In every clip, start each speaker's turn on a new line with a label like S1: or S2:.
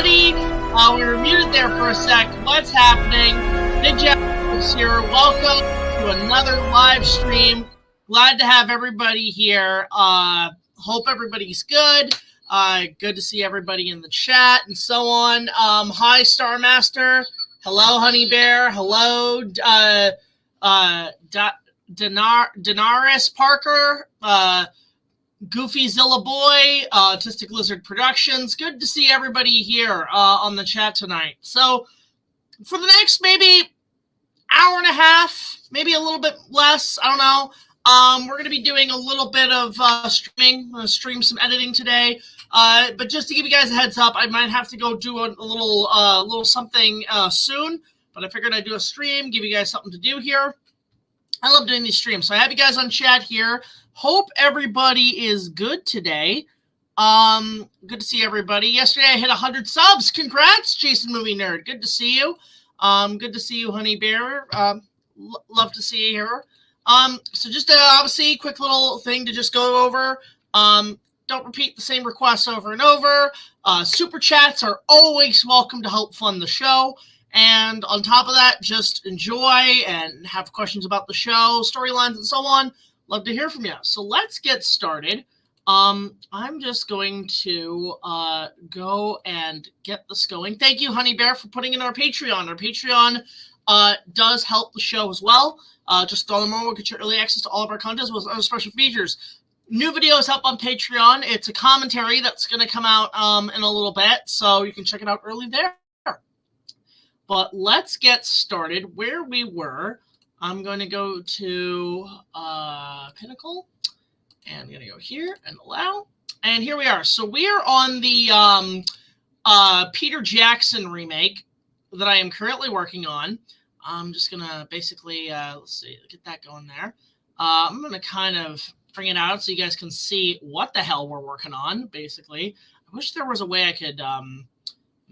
S1: everybody. We were muted there for a sec. What's happening? BigJackFilms here. Welcome to another live stream. Glad to have everybody here. Hope everybody's good. Good to see everybody in the chat and so on. Hi, Starmaster. Hello, Honey Bear. Hello, Denaris Parker. Goofy Zilla Boy, Autistic Lizard Productions. Good to see everybody here on the chat tonight. So, for the next maybe hour and a half, maybe a little bit less, I don't know, we're going to be doing a little bit of streaming. I'm going to stream some editing today. But just to give you guys a heads up, I might have to go do a little something soon. But I figured I'd do a stream, give you guys something to do here. I love doing these streams. So I have you guys on chat here. Hope everybody is good today. Good to see everybody. Yesterday I hit 100 subs. Congrats, Jason Movie Nerd. Good to see you. Good to see you, Honey Bear. Love to see you here. So just obviously quick little thing to just go over. Don't repeat the same requests over and over. Super chats are always welcome to help fund the show. And on top of that, just enjoy and have questions about the show, storylines, and so on. Love to hear from you. So let's get started. I'm just going to go and get this going. Thank you, Honey Bear, for putting in our Patreon. Our Patreon does help the show as well. Just $1 more will get you early access to all of our content as well as other special features. New videos up on Patreon. It's a commentary that's going to come out in a little bit, so you can check it out early there. But let's get started where we were. I'm going to go to Pinnacle, and I'm going to go here and allow. And here we are. So we are on the Peter Jackson remake that I am currently working on. I'm just going to basically, let's see, get that going there. I'm going to kind of bring it out so you guys can see what the hell we're working on, basically. I wish there was a way I could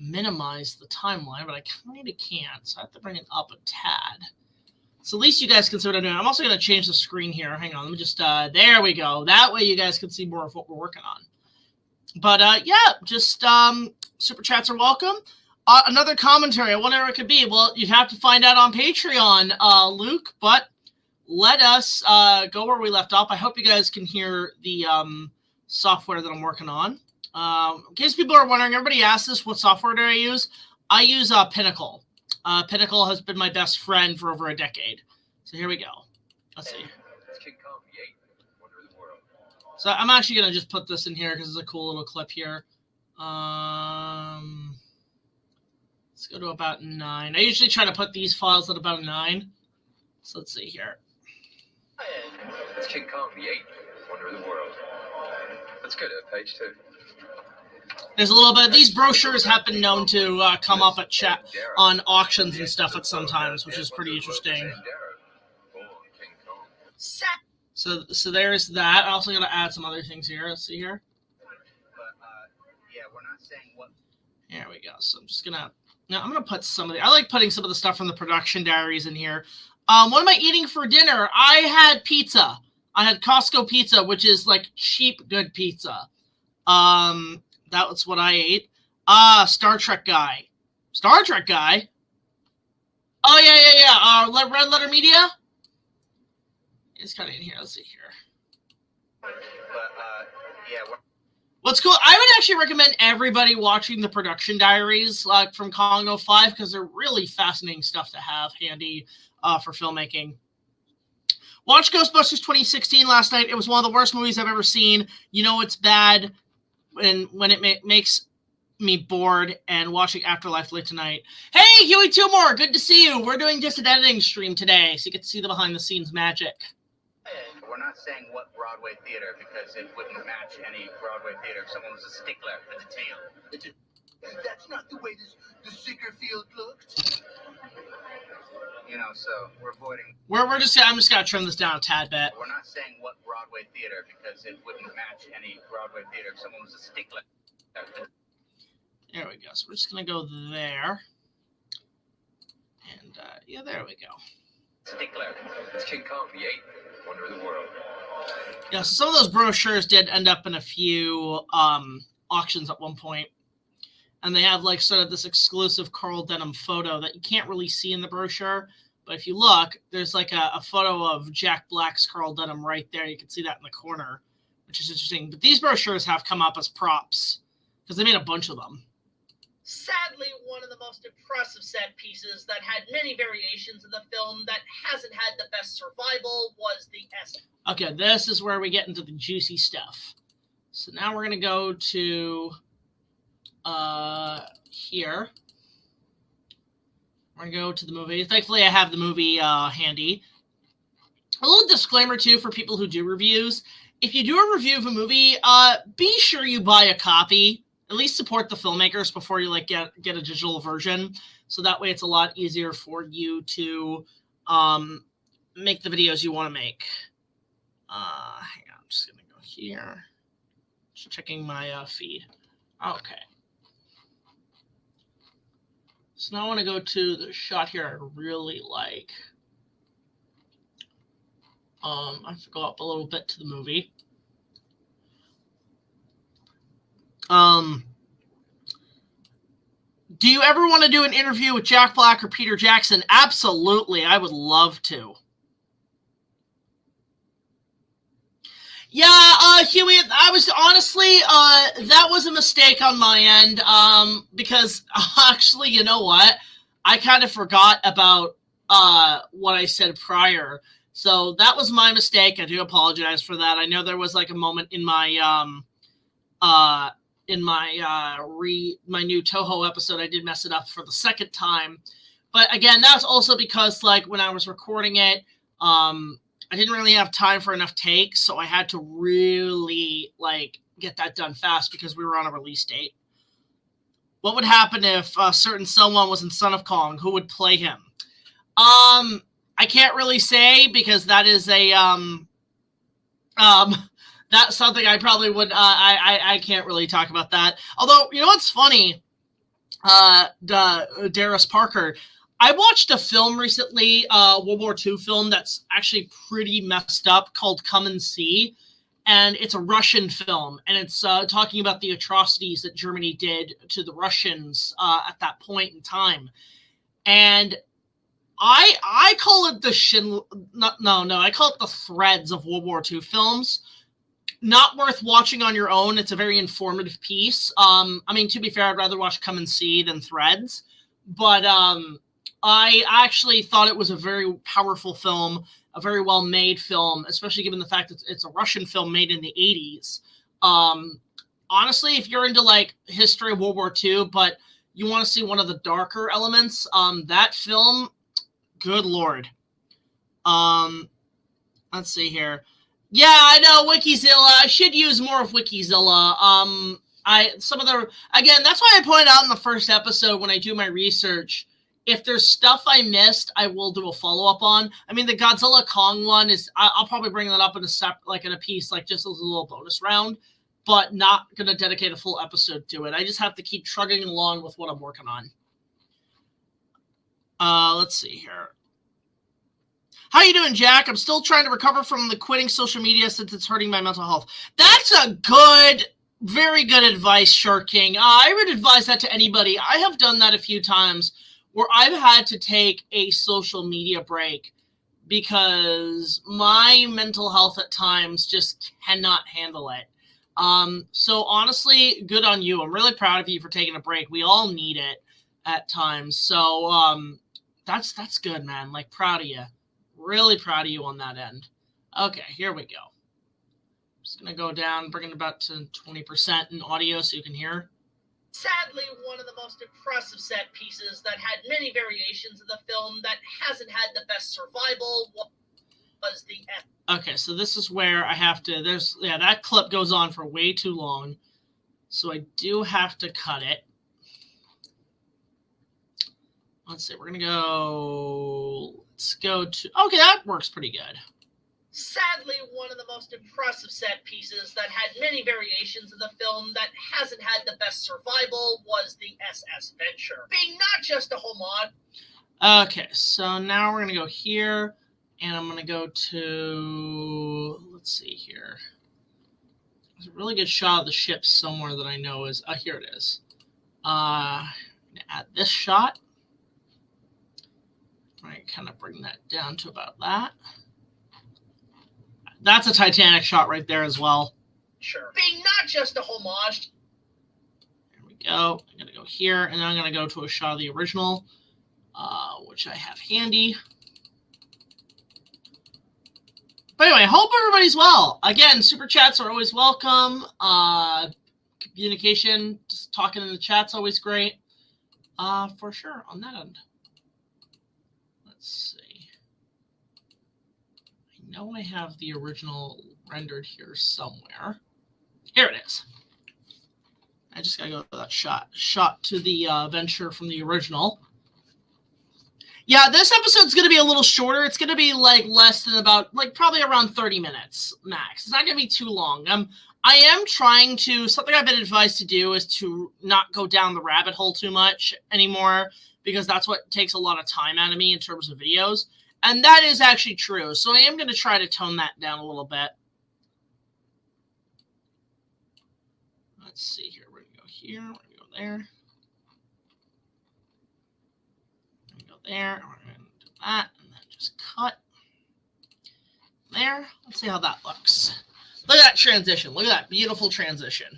S1: minimize the timeline, but I kind of can't, so I have to bring it up a tad. So at least you guys can see what I'm doing. I'm also going to change the screen here. Hang on, let me just, there we go. That way you guys can see more of what we're working on. But, yeah, just super chats are welcome. Another commentary, I wonder what it could be. Well, you'd have to find out on Patreon, Luke, but let us go where we left off. I hope you guys can hear the software that I'm working on. In case people are wondering, everybody asks this, what software do I use? I use Pinnacle. Pinnacle has been my best friend for over a decade. So here we go. Let's see. So I'm actually going to just put this in here because it's a cool little clip here. Let's go to about 9. I usually try to put these files at about 9. So let's see here.
S2: It's King Kong, the 8th wonder of the world. Let's go to page 2.
S1: There's a little bit. These brochures have been known to come up at chat on auctions and stuff at sometimes, which is pretty interesting. So there's that. I'm also going to add some other things here. Let's see here.
S3: Yeah, we're not saying what.
S1: There we go. So I'm just gonna. Now I'm gonna put some of the. I like putting some of the stuff from the production diaries in here. What am I eating for dinner? I had pizza. I had Costco pizza, which is like cheap, good pizza. That was what I ate. Star Trek guy. Star Trek guy? Oh, yeah. Red Letter Media? It's kind of in here. Let's see here.
S3: Yeah.
S1: What's cool, I would actually recommend everybody watching the production diaries from Congo 5 because they're really fascinating stuff to have handy for filmmaking. Watched Ghostbusters 2016 last night. It was one of the worst movies I've ever seen. You know it's bad when it makes me bored, and watching Afterlife late tonight. Hey, Huey Two-More, good to see you. We're doing just an editing stream today, so you get to see the behind-the-scenes magic.
S3: We're not saying what Broadway theater because it wouldn't match any Broadway theater if someone was a stickler for the tail. That's not the way the Sicker Field looked. You know, so we're avoiding.
S1: I'm just gonna trim this down a tad bit.
S3: We're not saying what Broadway theater because it wouldn't match any Broadway theater if someone was a stickler.
S1: There we go. So we're just gonna go there, and yeah, there we go.
S2: Stickler. It's King Kong, the 8th wonder of the world.
S1: Yeah, so some of those brochures did end up in a few auctions at one point. And they have like sort of this exclusive Carl Denham photo that you can't really see in the brochure. But if you look, there's like a photo of Jack Black's Carl Denham right there. You can see that in the corner, which is interesting. But these brochures have come up as props because they made a bunch of them.
S4: Sadly, one of the most impressive set pieces that had many variations in the film that hasn't had the best survival was the S.
S1: Okay, this is where we get into the juicy stuff. So now we're going to go to here. We're going to go to the movie. Thankfully, I have the movie handy. A little disclaimer, too, for people who do reviews. If you do a review of a movie, be sure you buy a copy. At least support the filmmakers before you like get a digital version. So that way it's a lot easier for you to make the videos you want to make. Hang on, I'm just going to go here. Just checking my feed. Okay. So now I want to go to the shot here I really like. I have to go up a little bit to the movie. Do you ever want to do an interview with Jack Black or Peter Jackson? Absolutely. I would love to. Yeah, Huey, I was honestly, that was a mistake on my end, because actually, you know what? I kind of forgot about, what I said prior. So that was my mistake. I do apologize for that. I know there was like a moment in my, my new Toho episode, I did mess it up for the second time. But again, that's also because like when I was recording it, I didn't really have time for enough takes, so I had to really like get that done fast because we were on a release date. What would happen if a certain someone was in Son of Kong? Who would play him? I can't really say because that is a that's something I probably would. I can't really talk about that. Although, you know what's funny? Darius Parker. I watched a film recently, World War II film that's actually pretty messed up called Come and See. And it's a Russian film. And it's talking about the atrocities that Germany did to the Russians at that point in time. And I call it the I call it the threads of World War II films. Not worth watching on your own. It's a very informative piece. I mean, to be fair, I'd rather watch Come and See than Threads. But I actually thought it was a very powerful film, a very well-made film, especially given the fact that it's a Russian film made in the 80s. Honestly, if you're into, like, history of World War II, but you want to see one of the darker elements, that film, good Lord. Let's see here. Yeah, I know, Wikizilla. I should use more of Wikizilla. That's why I pointed out in the first episode when I do my research, if there's stuff I missed, I will do a follow-up on. I mean, the Godzilla Kong one is, I'll probably bring that up in in a piece, like just as a little bonus round, but not going to dedicate a full episode to it. I just have to keep trugging along with what I'm working on. Let's see here. How you doing, Jack? I'm still trying to recover from the quitting social media since it's hurting my mental health. That's a good, very good advice, Shark King. I would advise that to anybody. I have done that a few times where I've had to take a social media break because my mental health at times just cannot handle it. So honestly, good on you. I'm really proud of you for taking a break. We all need it at times. So that's good, man. Like, proud of you. Really proud of you on that end. Okay, here we go. I'm just going to go down, bring it about to 20% in audio so you can hear.
S4: Sadly, one of the most impressive set pieces that had many variations of the film that hasn't had the best survival was the...
S1: Okay, so this is where I have to... that clip goes on for way too long. So I do have to cut it. Let's see, we're going to go... Let's go to... Okay, that works pretty good.
S4: Sadly, one of the most impressive set pieces that had many variations of the film that hasn't had the best survival was the SS Venture, being not just a homage.
S1: Okay, so now we're going to go here, and I'm going to go to... Let's see here. There's a really good shot of the ship somewhere that I know is... here it is. Add this shot. Right, kind of bring that down to about that. That's a Titanic shot right there as well.
S4: Sure. Being not just a homage.
S1: There we go. I'm going to go here, and then I'm going to go to a shot of the original, which I have handy. But anyway, hope everybody's well. Again, super chats are always welcome. Communication, just talking in the chat's always great. For sure, on that end. Let's see. I know I have the original rendered here somewhere. Here it is. I just gotta go to that shot to the venture from the original. Yeah, this episode's gonna be a little shorter. It's gonna be like less than about probably around 30 minutes max. It's not gonna be too long. I am trying to, something I've been advised to do is to not go down the rabbit hole too much anymore, because that's what takes a lot of time out of me in terms of videos. And that is actually true. So I am going to try to tone that down a little bit. Let's see here. We're going to go here. We're going to go there. We're going to go there. We're going to do that. And then just cut. There. Let's see how that looks. Look at that transition. Look at that beautiful transition.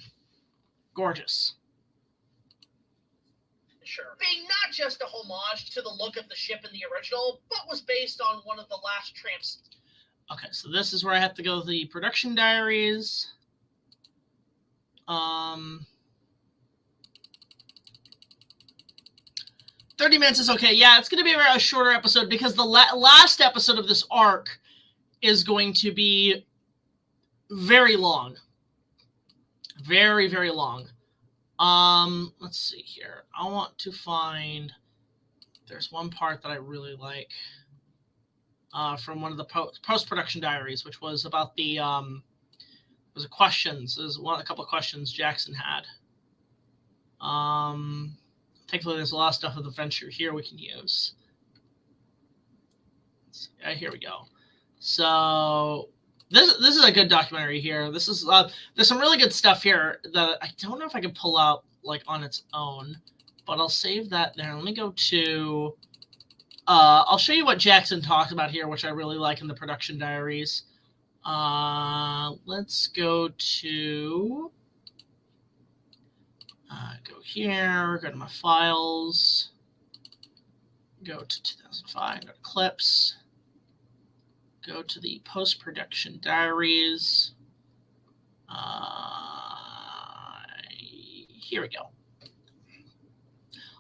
S1: Gorgeous.
S4: Sure. Being not just a homage to the look of the ship in the original, but was based on one of the last tramps.
S1: Okay, so this is where I have to go to the production diaries. 30 minutes is okay. Yeah, it's going to be a shorter episode because the last episode of this arc is going to be very long. Very, very long. Let's see here. I want to find, there's one part that I really like from one of the post-production diaries, which was about the, was questions. There's a couple of questions Jackson had. Thankfully, there's a lot of stuff with the venture here we can use. Here we go. So this is a good documentary here. This is there's some really good stuff here that I don't know if I can pull out on its own, but I'll save that there. Let me go to. I'll show you what Jackson talked about here, which I really like in the production diaries. Let's go to. Go here, go to my files, go to 2005, go to clips, go to the post-production diaries. Here we go.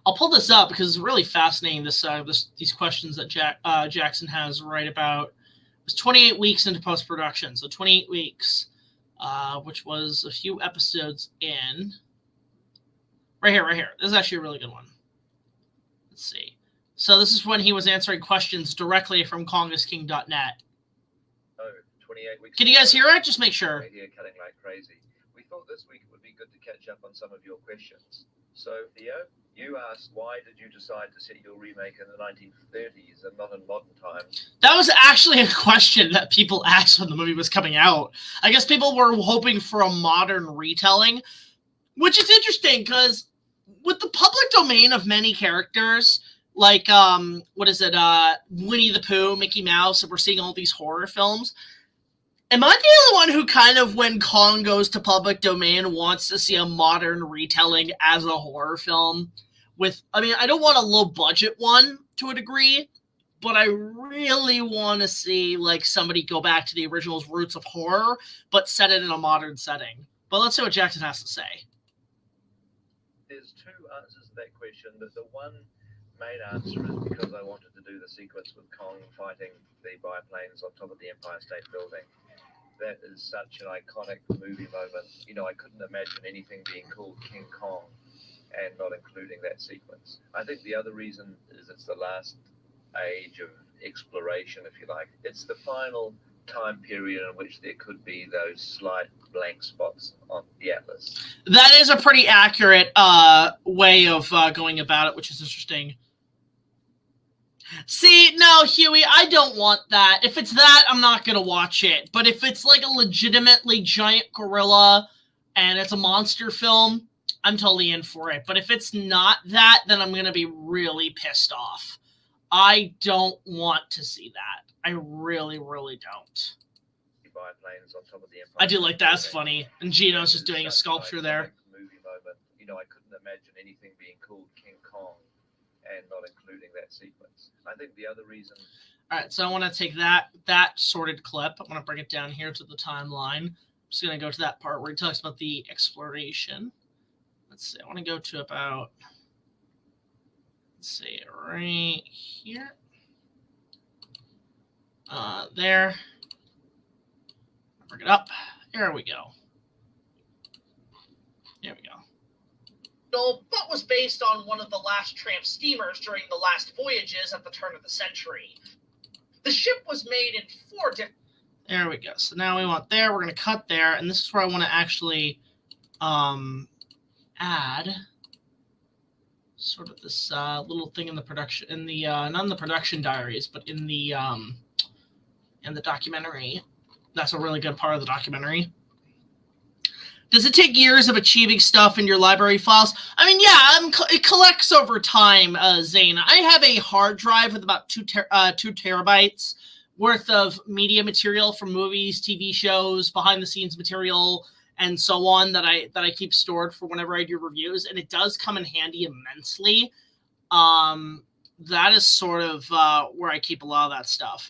S1: I'll pull this up because it's really fascinating, these questions that Jackson has right about. It was 28 weeks into post-production, so 28 weeks, which was a few episodes in. Right here. This is actually a really good one. Let's see. So this is when he was answering questions directly from KongIsKing.net.
S2: Oh, 28 weeks.
S1: Can you guys hear it? Just make sure.
S2: Here cutting like crazy. We thought this week it would be good to catch up on some of your questions. So, Theo, you asked why did you decide to set your remake in the 1930s and not in modern times?
S1: That was actually a question that people asked when the movie was coming out. I guess people were hoping for a modern retelling, which is interesting because with the public domain of many characters, like, Winnie the Pooh, Mickey Mouse, and we're seeing all these horror films, am I the only one who kind of, when Kong goes to public domain, wants to see a modern retelling as a horror film? I don't want a low-budget one to a degree, but I really want to see, somebody go back to the original's roots of horror, but set it in a modern setting. But let's see what Jackson has to say.
S2: There's two answers to that question, but the one main answer is because I wanted to do the sequence with Kong fighting the biplanes on top of the Empire State Building. That is such an iconic movie moment. I couldn't imagine anything being called King Kong and not including that sequence. I think the other reason is it's the last age of exploration, if you like. It's the final time period in which there could be those slight blank spots on the atlas.
S1: That is a pretty accurate way of going about it, which is interesting. See, no, Huey, I don't want that. If it's that, I'm not going to watch it. But if it's like a legitimately giant gorilla and it's a monster film, I'm totally in for it. But if it's not that, then I'm going to be really pissed off. I don't want to see that. I really, really don't.
S2: Biplanes on top of the Empire
S1: I do like that. It's
S2: State
S1: funny. And Gino's just doing a
S2: Such
S1: sculpture there.
S2: Movie moment. You know, I couldn't imagine anything being called King Kong and not including that sequence. I think the other reason.
S1: All right, so I want to take that sorted clip. I'm going to bring it down here to the timeline. I'm just going to go to that part where he talks about the exploration. Let's see. I want to go to about, let's see, right here. There. Bring it up. There we go. There we go.
S4: But was based on one of the last tramp steamers during the last voyages at the turn of the century. The ship was made in 4 different...
S1: There we go. So now we want there. We're going to cut there. And this is where I want to actually add sort of this little thing in the production, in the not in the production diaries, but in the documentary. That's a really good part of the documentary. Does it take years of achieving stuff in your library files? I mean, yeah, it collects over time, Zane. I have a hard drive with about 2 terabytes worth of media material from movies, TV shows, behind-the-scenes material, and so on that I keep stored for whenever I do reviews, and it does come in handy immensely. That is sort of where I keep a lot of that stuff.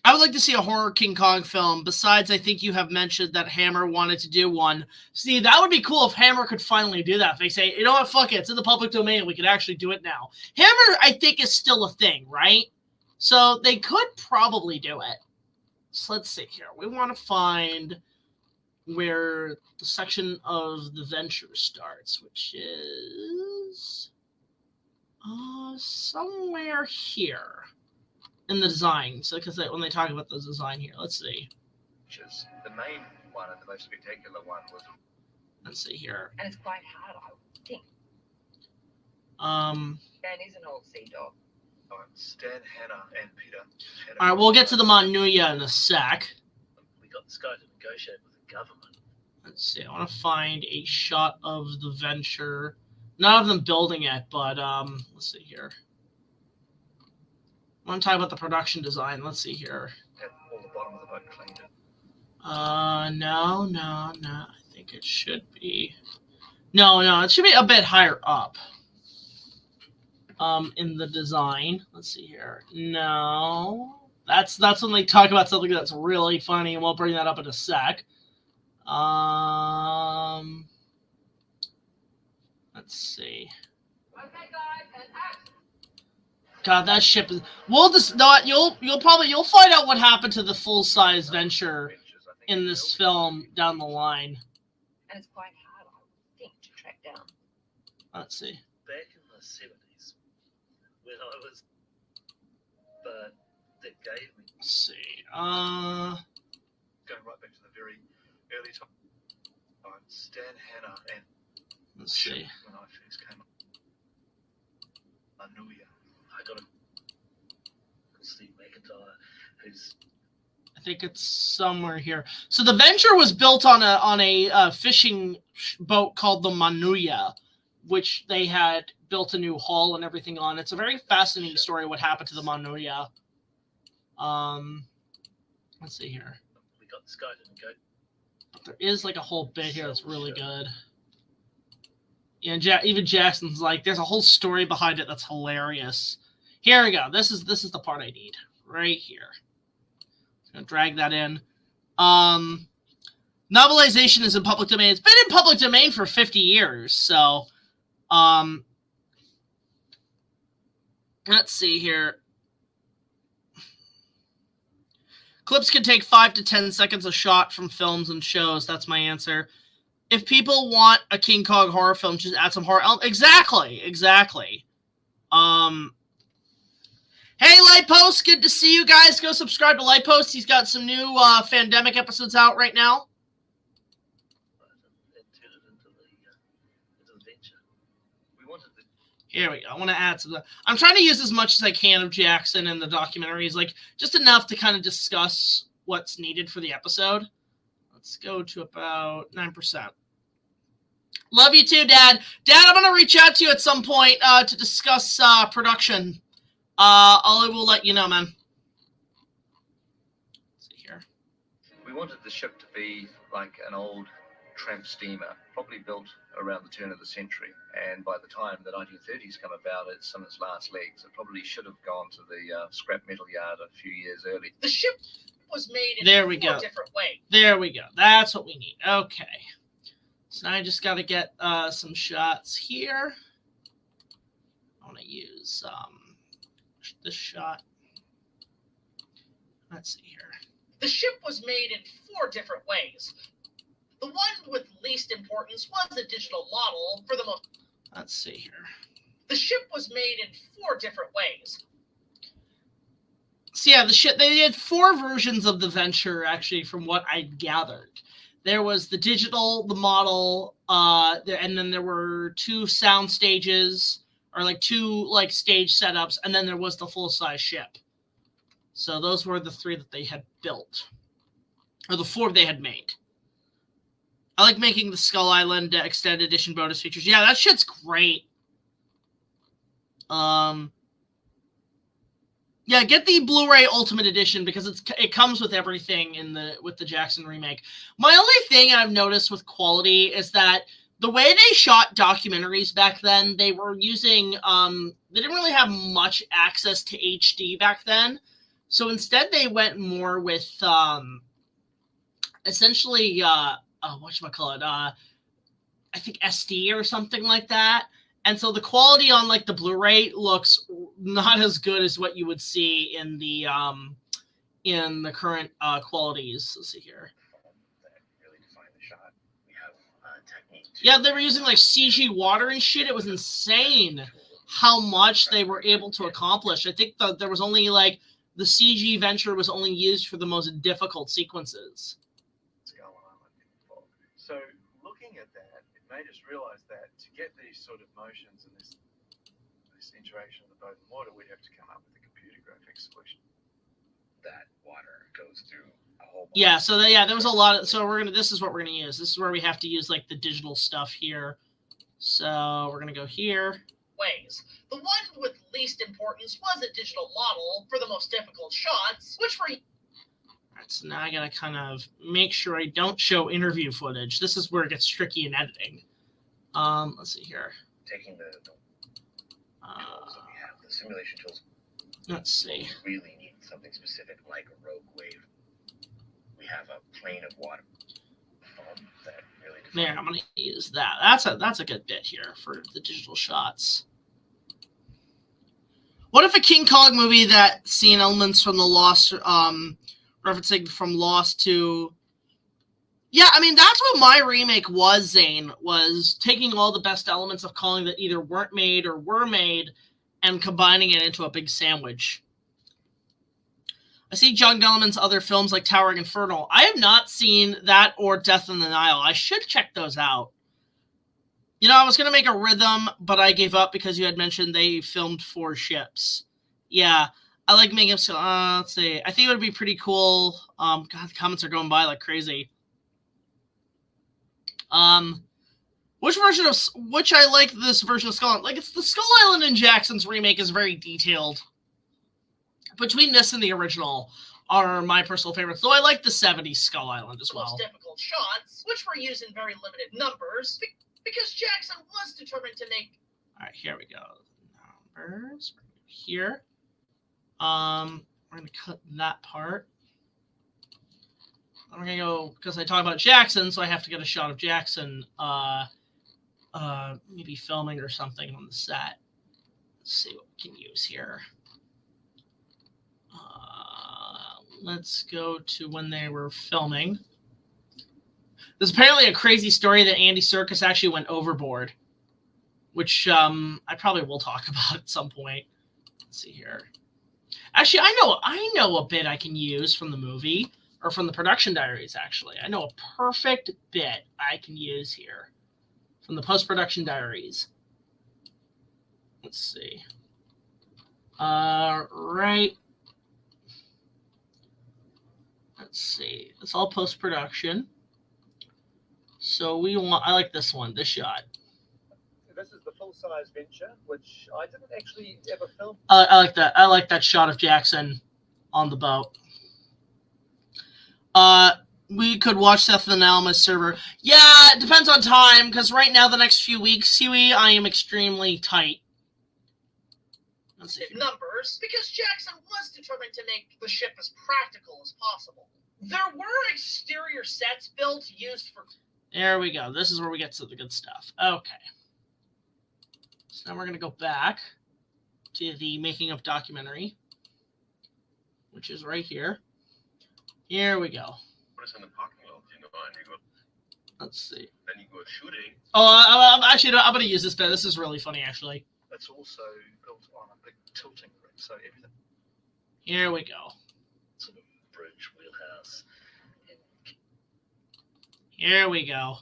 S1: I would like to see a horror King Kong film. Besides, I think you have mentioned that Hammer wanted to do one. See, that would be cool if Hammer could finally do that. If they say, you know what, fuck it, it's in the public domain. We could actually do it now. Hammer, I think, is still a thing, right? So they could probably do it. So let's see here. We want to find where the section of the venture starts, which is somewhere here. In the design, so because when they talk about the design here, let's see.
S2: The main one and the most spectacular one was.
S1: Let's see here.
S5: And it's quite hard, I would think.
S6: Dan is an old sea dog.
S2: Stan, Hannah, and Peter.
S1: All right, we'll get to the Manuya in a sec.
S2: We got this guy to negotiate with the government.
S1: Let's see. I want to find a shot of the venture. Not of them building it, but let's see here. I want to talk about the production design. Let's see here.
S2: Have all the bottom of the boat cleaned.
S1: No. I think it should be. No, it should be a bit higher up. In the design. Let's see here. No. That's when they talk about something that's really funny, and we'll bring that up in a sec. Let's see.
S5: Okay, guys, and action.
S1: God, that ship is. We'll just not. You'll find out what happened to the full-size venture in this film down the line.
S5: And it's quite hard, I would think, to track down.
S1: Let's see.
S2: Back in the 70s, when I was, but that gave me.
S1: Let's see.
S2: Going right back to the very early time. Stan, Hannah, and.
S1: Let's see.
S2: When I first came up, Manuya. I got a Steve McIntyre, who's.
S1: I think it's somewhere here. So the venture was built on a fishing boat called the Manuya, which they had built a new hull and everything on. It's a very fascinating story what happened to the Manuya. Let's see here.
S2: We got this guy to go.
S1: But there is like a whole bit here that's really good. Yeah, and even Jackson's like, there's a whole story behind it that's hilarious. Here we go. This is the part I need right here. I'm gonna drag that in. Novelization is in public domain. It's been in public domain for 50 years. So, let's see here. Clips can take 5 to 10 seconds a shot from films and shows. That's my answer. If people want a King Kong horror film, just add some horror. Exactly. Hey, Lightpost, good to see you guys. Go subscribe to Lightpost. He's got some new Fandemic episodes out right now. Here we go. I want to add some. I'm trying to use as much as I can of Jackson in the documentaries, like just enough to kind of discuss what's needed for the episode. Let's go to about 9%. Love you too, Dad. Dad, I'm gonna reach out to you at some point to discuss production. I will let you know, man. Let's see here.
S2: We wanted the ship to be like an old tramp steamer, probably built around the turn of the century. And by the time the 1930s come about, it's on its last legs. It probably should have gone to the scrap metal yard a few years early.
S4: The ship was made in
S1: There we
S4: 4
S1: go.
S4: different ways.
S1: There we go. That's what we need. Okay. So now I just got to get some shots here. I want to use this shot. Let's see here.
S4: The ship was made in 4 different ways. The one with least importance was a digital model for the most.
S1: Let's see here.
S4: The ship was made in 4 different ways.
S1: So yeah, they did 4 versions of the Venture, actually, from what I gathered. There was the digital, the model, and then there were 2 sound stages, or like 2 like stage setups, and then there was the full-size ship. So those were the 3 that they had built, or the 4 they had made. I like making the Skull Island extended edition bonus features. Yeah, that shit's great. Yeah, get the Blu-ray Ultimate Edition because it comes with everything with the Jackson remake. My only thing I've noticed with quality is that the way they shot documentaries back then, they were using they didn't really have much access to HD back then. So instead they went more with essentially whatchamacallit, I think SD or something like that. And so the quality on like the Blu-ray looks not as good as what you would see in the current qualities. Let's see here. Yeah, they were using like CG water and shit. It was insane how much they were able to accomplish. I think there was only like the CG Venture was only used for the most difficult sequences.
S7: So looking at that, it made us realize that to get these sort of motions and this interaction of the boat and water, we'd have to come up with a computer graphics solution.
S3: That water goes through a whole bunch.
S1: Yeah, so there was a lot of, so this is what we're gonna use. This is where we have to use like the digital stuff here. So we're gonna go here.
S4: Ways. The one with least importance was a digital model for the most difficult shots, which were.
S1: So now I gotta kind of make sure I don't show interview footage. This is where it gets tricky in editing. Let's see here.
S3: Taking the tools that we have, the simulation tools.
S1: Let's see.
S3: We really need something specific like a rogue wave. We have a plane of water. That really
S1: There, I'm gonna use that. That's a good bit here for the digital shots. What if a King Kong movie that seen elements from the Lost, referencing from Lost to... Yeah, I mean, that's what my remake was, Zane, was taking all the best elements of Kong that either weren't made or were made and combining it into a big sandwich. I see John Gelman's other films like Towering Inferno. I have not seen that or Death in the Nile. I should check those out. You know, I was going to make a Rhythm, but I gave up because you had mentioned they filmed 4 ships. Yeah, I like making them. Let's see. I think it would be pretty cool. God, the comments are going by like crazy. Which I like this version of Skull Island. Like, it's the Skull Island in Jackson's remake is very detailed. Between this and the original are my personal favorites. Though I like the 70s Skull Island as well.
S4: Most difficult shots, which were used in very limited numbers, because Jackson was determined to make.
S1: All right, here we go. Numbers here. We're gonna cut that part. I'm gonna go because I talk about Jackson, so I have to get a shot of Jackson, maybe filming or something on the set. Let's see what we can use here. Let's go to when they were filming. There's apparently a crazy story that Andy Serkis actually went overboard, which I probably will talk about at some point. Let's see here. Actually, I know a bit I can use from the movie, or from the production diaries, actually. I know a perfect bit I can use here from the post-production diaries. Let's see. Right. Let's see. It's all post-production. So we want. I like this one. This shot.
S2: This is the full-size Venture, which I didn't actually ever film.
S1: I like that. I like that shot of Jackson on the boat. We could watch Seth and Alma's server. Yeah, it depends on time, because right now, the next few weeks, Huey, I am extremely tight. Let's see.
S4: Numbers, because Jackson was determined to make the ship as practical as possible. There were exterior sets built used for...
S1: There we go. This is where we get to the good stuff. Okay. So now we're going to go back to the making of documentary, which is right here. Here we go.
S8: In the parking lot, you know, and you go.
S1: Let's see.
S8: Then you go shooting.
S1: Oh, I'm going to use this bit. This is really funny, actually.
S7: It's also built on a big tilting rig, so everything.
S1: Here we go.
S8: Sort of bridge wheelhouse.
S1: Here we go.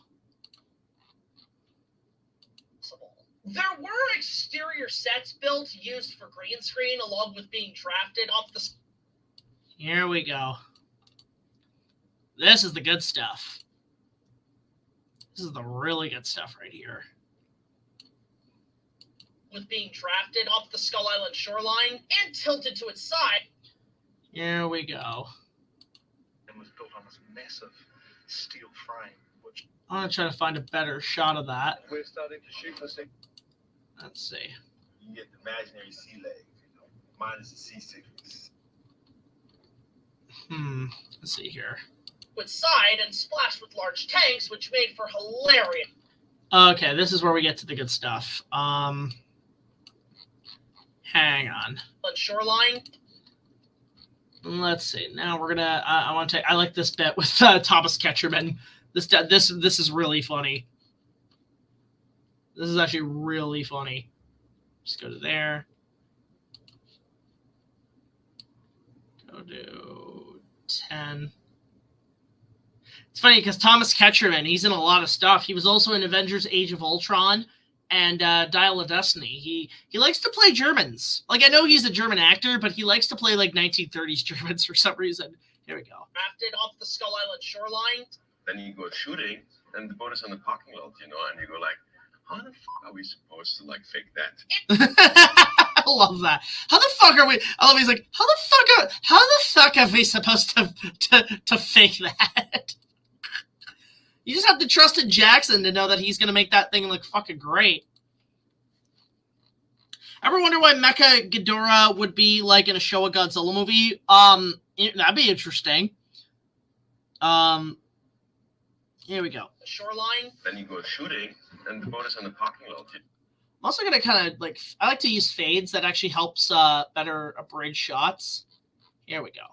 S4: There were exterior sets built used for green screen, along with being drafted off the...
S1: Here we go. This is the good stuff. This is the really good stuff right here.
S4: With being drafted off the Skull Island shoreline and tilted to its side.
S1: Here we go.
S7: It was built on this massive steel frame, which...
S1: I'm going to try to find a better shot of that.
S2: We're starting to shoot this thing.
S1: Let's see.
S8: You get the imaginary sea legs, you know, minus the seasickness.
S1: Let's see here.
S4: With side and splashed with large tanks, which made for hilarious.
S1: Okay, this is where we get to the good stuff. Hang on.
S4: Shoreline.
S1: Let's see. Now we're gonna. I want to. I like this bit with Thomas Ketcherman. This is really funny. This is actually really funny. Just go to there. Go to 10. It's funny because Thomas Ketcherman, he's in a lot of stuff. He was also in Avengers Age of Ultron and Dial of Destiny. He likes to play Germans. Like, I know he's a German actor, but he likes to play, like, 1930s Germans for some reason. Here we go.
S4: Drafted off the Skull Island shoreline.
S8: Then you go shooting, and the boat is in the parking lot, you know, and you go like, how the fuck are we supposed to, like, fake that?
S1: I love that. How the fuck are we... I love he's like, how the fuck are we supposed to fake that? You just have to trust in Jackson to know that he's going to make that thing look fucking great. Ever wonder why Mecha Ghidorah would be, like, in a Showa Godzilla movie? That'd be interesting. Here we go.
S4: The shoreline.
S8: Then you go shooting, and the boat is in the parking lot.
S1: I'm also going to kind of, like, I like to use fades. That actually helps better abridge shots. Here we go.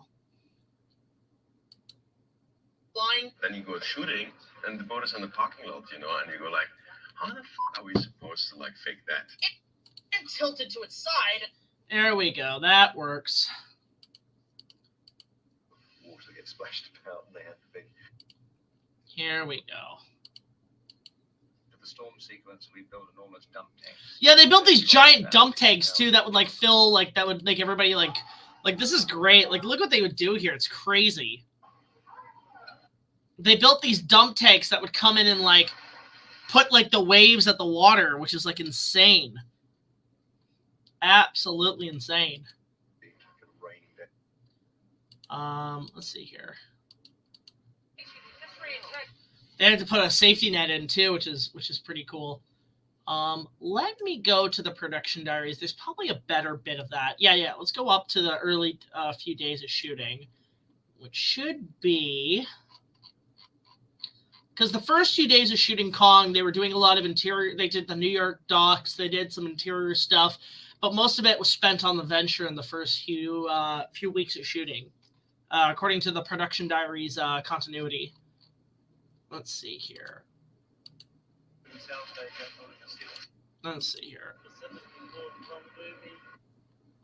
S4: Line.
S8: Then you go shooting, and the boat is in the parking lot, you know, and you go like, how the fuck are we supposed to, like, fake that?
S4: And tilted to its side.
S1: There we go. That works.
S7: Water gets splashed about, and they have the big...
S1: Here we go.
S7: For the storm sequence, we built enormous dump tanks.
S1: Yeah, they built these giant dump tanks, too, that would, like, fill, like, that would make everybody, like, this is great. Like, look what they would do here. It's crazy. They built these dump tanks that would come in and, like, put, like, the waves at the water, which is, like, insane. Absolutely insane. Let's see here. They had to put a safety net in, too, which is pretty cool. Let me go to the production diaries. There's probably a better bit of that. Yeah, let's go up to the early few days of shooting, which should be... Because the first few days of shooting Kong, they were doing a lot of interior. They did the New York docks. They did some interior stuff. But most of it was spent on the Venture in the first few weeks of shooting, according to the production diaries continuity. Let's see here. Let's see here.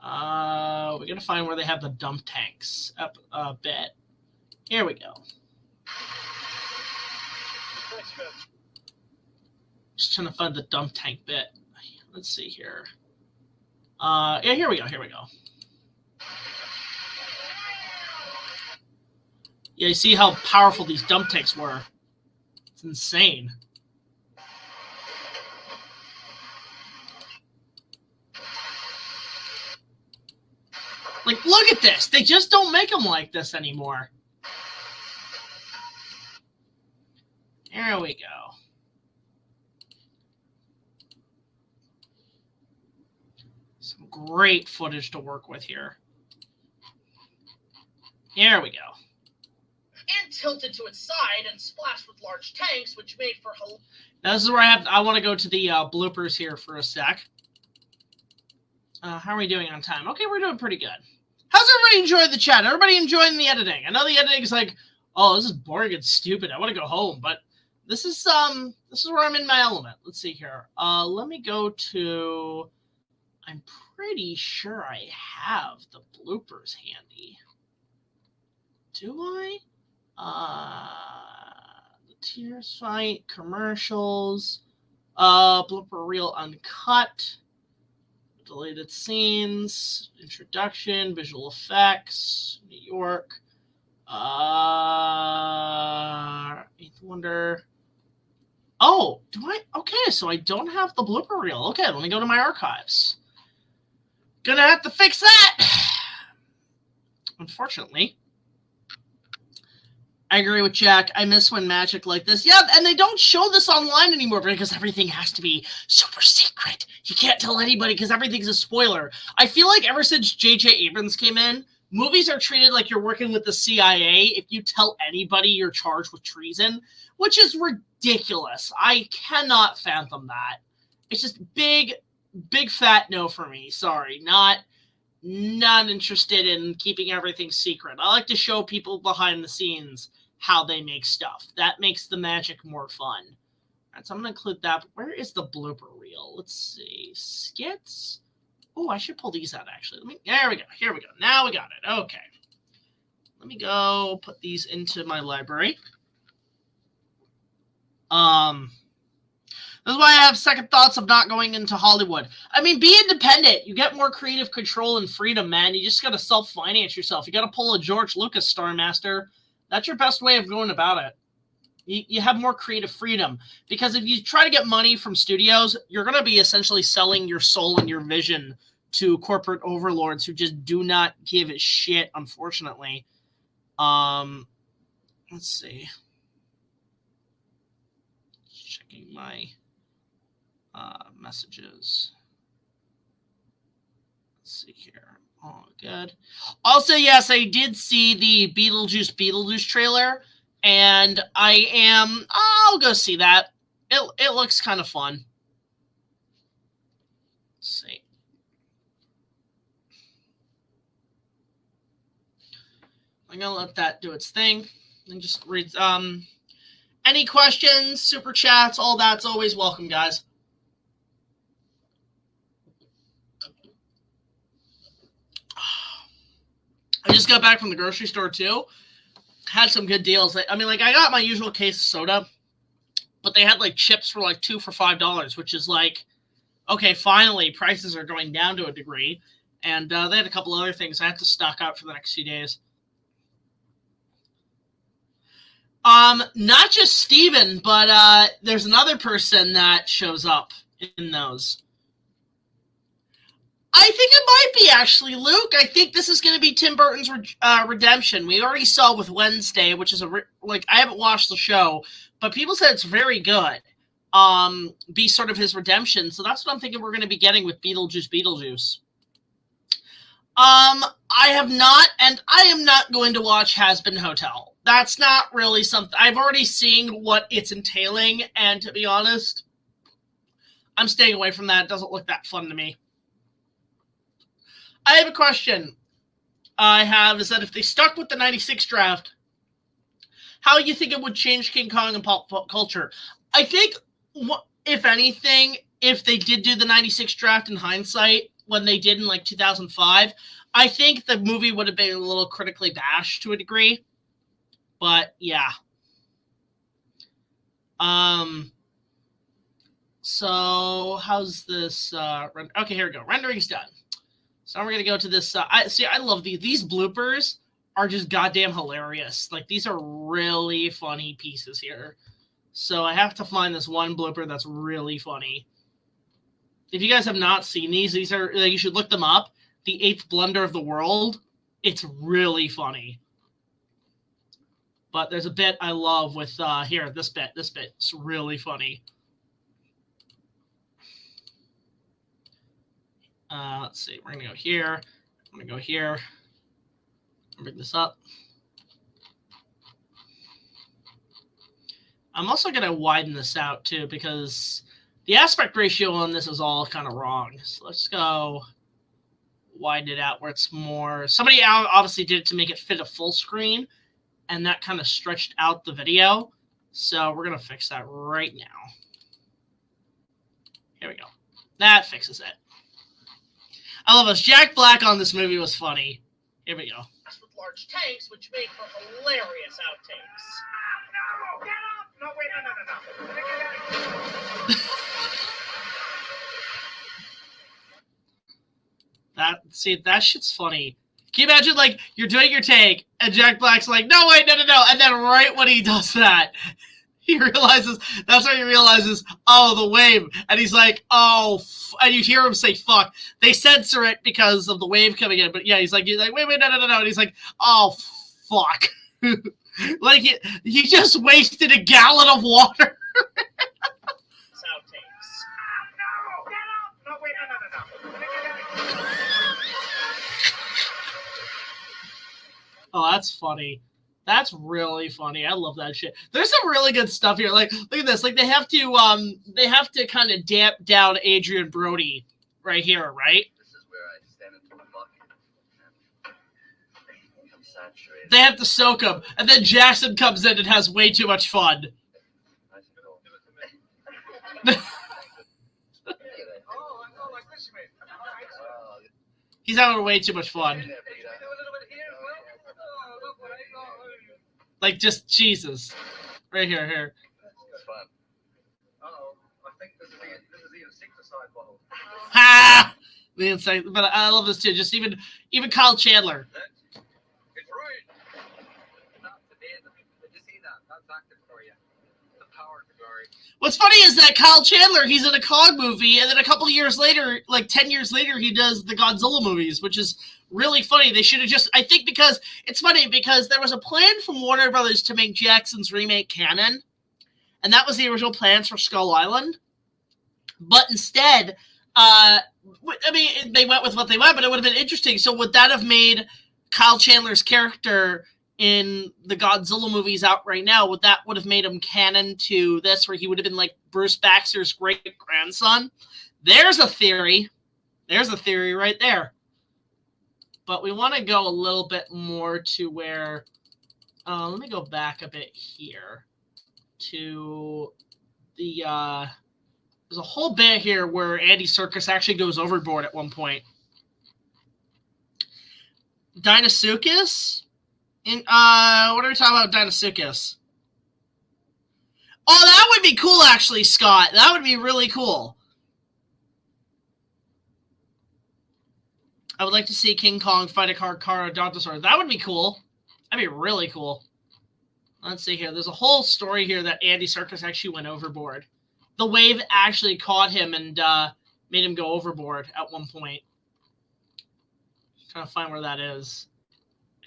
S1: We're going to find where they have the dump tanks up a bit. Here we go. Just trying to find the dump tank bit. Let's see here. Yeah, here we go. Yeah, you see how powerful these dump tanks were. It's insane. Like, look at this. They just don't make them like this anymore. There we go. Some great footage to work with here. Here we go.
S4: And tilted to its side and splashed with large tanks, which made for...
S1: Now, this is where I want to go to the bloopers here for a sec. How are we doing on time? Okay, we're doing pretty good. How's everybody enjoying the chat? Everybody enjoying the editing? I know the editing is like, oh, this is boring and stupid. I want to go home, but this is where I'm in my element. Let's see here. Let me go to. I'm pretty sure I have the bloopers handy. Do I? The Tears fight, commercials, blooper reel uncut. Deleted scenes, introduction, visual effects, New York, Eighth Wonder. Oh, do I? Okay, so I don't have the blooper reel. Okay, let me go to my archives. Gonna have to fix that. Unfortunately. I agree with Jack. I miss when magic like this. Yeah, and they don't show this online anymore because everything has to be super secret. You can't tell anybody because everything's a spoiler. I feel like ever since J.J. Abrams came in, movies are treated like you're working with the CIA. If you tell anybody, you're charged with treason, which is ridiculous. I cannot fathom that. It's just big fat no for me. Sorry, not interested in keeping everything secret. I like to show people behind the scenes how they make stuff. That makes the magic more fun. All right, so I'm going to include that. But where is the blooper reel? Let's see. Skits. Oh, I should pull these out, actually. There we go. Here we go. Now we got it. Okay. Let me go put these into my library. This is why I have second thoughts of not going into Hollywood. I mean, be independent. You get more creative control and freedom, man. You just got to self-finance yourself. You got to pull a George Lucas Star Master. That's your best way of going about it. You have more creative freedom. Because if you try to get money from studios, you're going to be essentially selling your soul and your vision to corporate overlords who just do not give a shit, unfortunately. Let's see. Checking my messages. Let's see here. Oh, good. Also, yes, I did see the Beetlejuice trailer, and I'll go see that. It looks kind of fun. Let's see. I'm gonna let that do its thing and just read. Any questions, super chats, all that's always welcome, guys. I just got back from the grocery store, too. Had some good deals. I mean, like, I got my usual case of soda, but they had, like, chips for, like, 2 for $5, which is, like, okay, finally, prices are going down to a degree. And they had a couple other things I had to stock out for the next few days. Not just Steven, but there's another person that shows up in those. I think it might be actually Luke. I think this is going to be Tim Burton's redemption. We already saw with Wednesday, which is I haven't watched the show, but people said it's very good. Be sort of his redemption. So that's what I'm thinking we're going to be getting with Beetlejuice. I have not, and I am not going to watch Has Been Hotel. That's not really something. I've already seen what it's entailing, and to be honest, I'm staying away from that. It doesn't look that fun to me. I have a question is that if they stuck with the 96 draft, how you think it would change King Kong and pop culture? I think, if anything, if they did do the 96 draft in hindsight, when they did in like 2005, I think the movie would have been a little critically bashed to a degree. But yeah. So how's this? Okay, here we go. Rendering's done. So we're gonna go to this. I love these. These bloopers are just goddamn hilarious. Like, these are really funny pieces here. So I have to find this one blooper that's really funny. If you guys have not seen these are, you should look them up. The 8th blunder of the world. It's really funny. But there's a bit I love with, here, this bit. This bit. It's really funny. Let's see. We're going to go here. I'm going to go here. Bring this up. I'm also going to widen this out, too, because the aspect ratio on this is all kind of wrong. So let's go widen it out where it's more... Somebody obviously did it to make it fit a full screen, and that kind of stretched out the video. So we're going to fix that right now. Here we go. That fixes it. I love this. Jack Black on this movie was funny. Here we go.
S4: With large tanks, which make for hilarious outtakes.
S3: No! Get up! No, wait, no.
S1: That shit's funny. Can you imagine, like, you're doing your take, and Jack Black's like, no, wait, no. And then right when he does that, he realizes, that's when he realizes, oh, the wave. And he's like, oh, and you hear him say, fuck. They censor it because of the wave coming in. But yeah, he's like, wait, no. And he's like, oh, fuck. Like, he just wasted a gallon of water.
S4: Outtakes.
S3: No! Get up! No, wait, no.
S1: Oh, that's funny. That's really funny. I love that shit. There's some really good stuff here. Like, look at this. Like, they have to kind of damp down Adrian Brody right here, right?
S2: This is where I stand into the bucket and become saturated.
S1: They have to soak him, and then Jackson comes in and has way too much fun. He's having way too much fun. Like, just Jesus. Right here.
S2: It's fun.
S7: Uh-oh. I think this is the insecticide bottle.
S1: Ha! The insect, but I love this too. Just even Kyle Chandler.
S7: It's right. Not today. Did you see that? That's active for you. The power of the glory.
S1: What's funny is that Kyle Chandler, he's in a COG movie, and then a couple of years later, like 10 years later, he does the Godzilla movies, which is really funny. They should have just, I think, because it's funny because there was a plan from Warner Brothers to make Jackson's remake canon, and that was the original plans for Skull Island. But instead, I mean, they went with what they went, but it would have been interesting. So would that have made Kyle Chandler's character in the Godzilla movies out right now, would have made him canon to this, where he would have been like Bruce Baxter's great grandson? There's a theory. There's a theory right there. But we want to go a little bit more to where, let me go back a bit here to the, there's a whole bit here where Andy Serkis actually goes overboard at one point. Dinosuchus? What are we talking about, Dinosuchus? Oh, that would be cool, actually, Scott. That would be really cool. I would like to see King Kong fight a Carcharodontosaurus. That would be cool. That'd be really cool. Let's see here. There's a whole story here that Andy Serkis actually went overboard. The wave actually caught him and made him go overboard at one point. Trying to find where that is.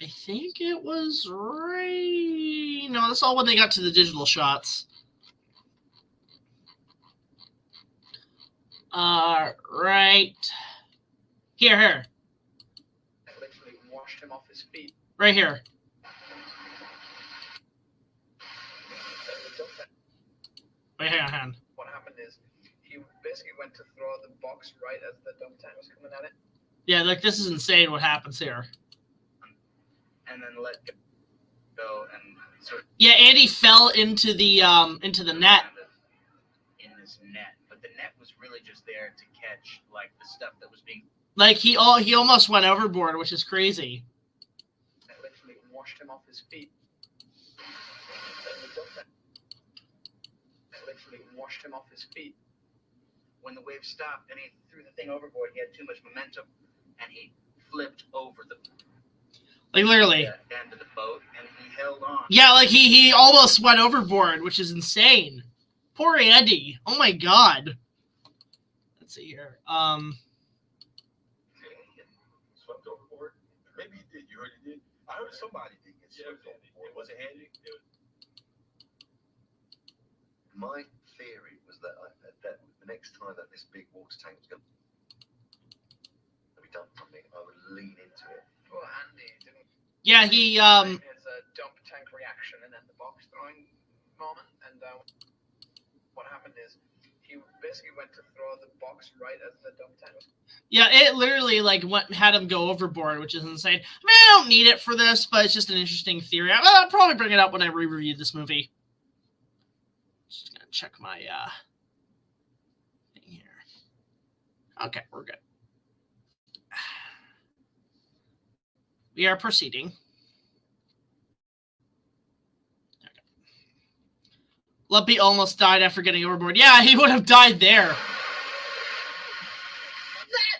S1: I think it was right... No, that's all when they got to the digital shots. Right. Here.
S7: I literally washed him off his feet.
S1: Right here. Wait, hang on.
S7: What happened is he basically went to throw the box right as the dump tank was coming at it.
S1: Yeah, like, this is insane what happens here.
S3: And then let go and sort of
S1: Yeah, Andy fell into the net.
S3: in this net, but the net was really just there to catch like the stuff that was being.
S1: Like, he almost went overboard, which is crazy.
S7: I literally washed him off his feet. I literally washed him off his feet.
S3: When the wave stopped and he threw the thing overboard, he had too much momentum, and he flipped over the
S1: Like, literally.
S3: end of the boat, and he held on.
S1: Yeah, like he almost went overboard, which is insane. Poor Andy. Oh my god. Let's see here.
S8: Swept overboard? Maybe he did. You heard he did? I heard somebody did get swept overboard. Was it Andy? My theory was that that the next time that this big water tank was going to be done something, I would lean into it.
S7: Well, Andy didn't.
S1: Yeah, he
S7: There's a dump tank reaction and then the box throwing moment, and what happened is he basically went to throw the box right as the dump tank was.
S1: Yeah, it literally like had him go overboard, which is insane. I mean, I don't need it for this, but it's just an interesting theory. I'll probably bring it up when I re-review this movie. Just gonna check my thing here. Okay, we're good. We are proceeding. Okay. Lumpy almost died after getting overboard. Yeah, he would have died there.
S4: That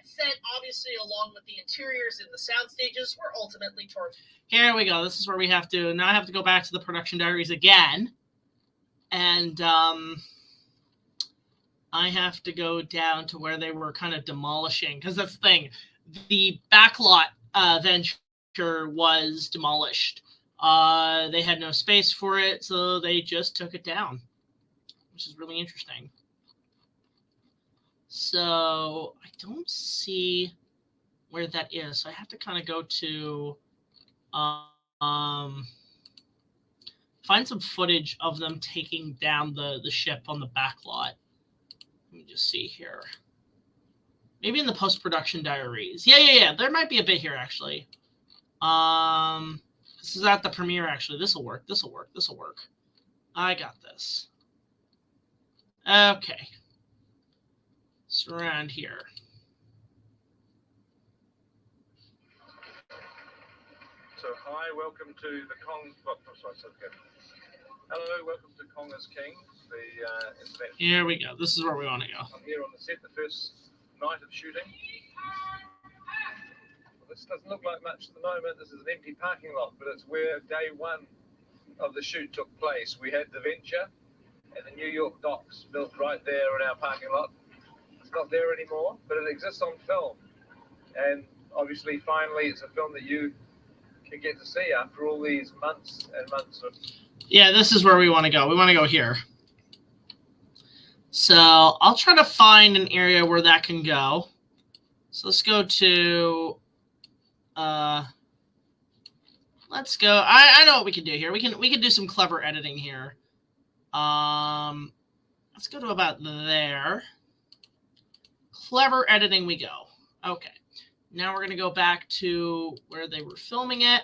S4: set, obviously, along with the interiors and the sound stages, were ultimately torn.
S1: Here we go. This is where we have to. Now I have to go back to the production diaries again. And I have to go down to where they were kind of demolishing. Because that's the thing. The backlot venture was demolished. They had no space for it, so they just took it down. Which is really interesting. So I don't see where that is. So I have to kind of go to find some footage of them taking down the ship on the back lot. Let me just see here. Maybe in the post-production diaries. Yeah. There might be a bit here, actually. This is at the premiere, actually. This'll work. I got this. Okay. It's around here.
S2: So, hi, welcome to the Kong. Oh, sorry, okay. Hello, welcome to Kong is King, the intervention.
S1: Here we go. This is where we want to go.
S2: I'm here on the set, the first night of shooting. Well, this doesn't look like much at the moment. This is an empty parking lot, but it's where day one of the shoot took place. We had the Venture and the New York docks built right there in our parking lot. It's not there anymore, but it exists on film. And obviously, finally, it's a film that you can get to see after all these months and months of...
S1: Yeah, this is where we want to go. We want to go here. So I'll try to find an area where that can go. So let's go to... let's go... I know what we can do here. We can do some clever editing here. Let's go to about there. Clever editing we go. Okay. Now we're going to go back to where they were filming it,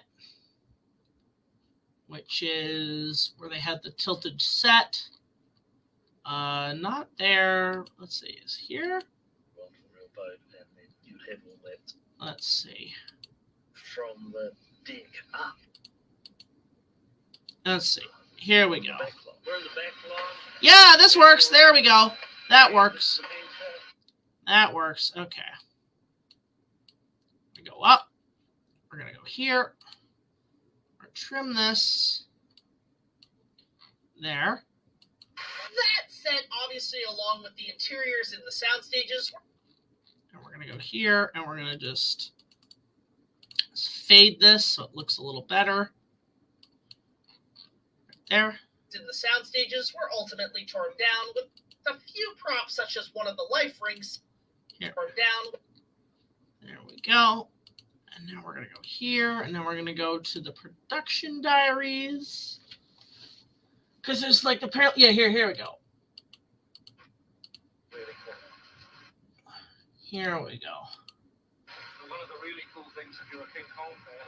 S1: which is where they had the tilted set. Not there. Let's see. Is here? Let's see.
S9: From the dig up.
S1: Let's see. Here we go.
S9: We're in the back lawn.
S1: Yeah, this works. There we go. That works. That works. Okay. We go up. We're going to go here. We're going to trim this. There.
S4: That set, obviously, along with the interiors and the sound stages.
S1: And we're going to go here, and we're going to just fade this so it looks a little better. Right there.
S4: In the sound stages were ultimately torn down with a few props, such as one of the life rings
S1: here.
S4: Torn down.
S1: There we go. And now we're going to go here, and then we're going to go to the production diaries. Because there's like apparently, yeah, here we go.
S2: Really cool.
S1: Here we go.
S2: One of the really cool things, if you're a King Kong fan,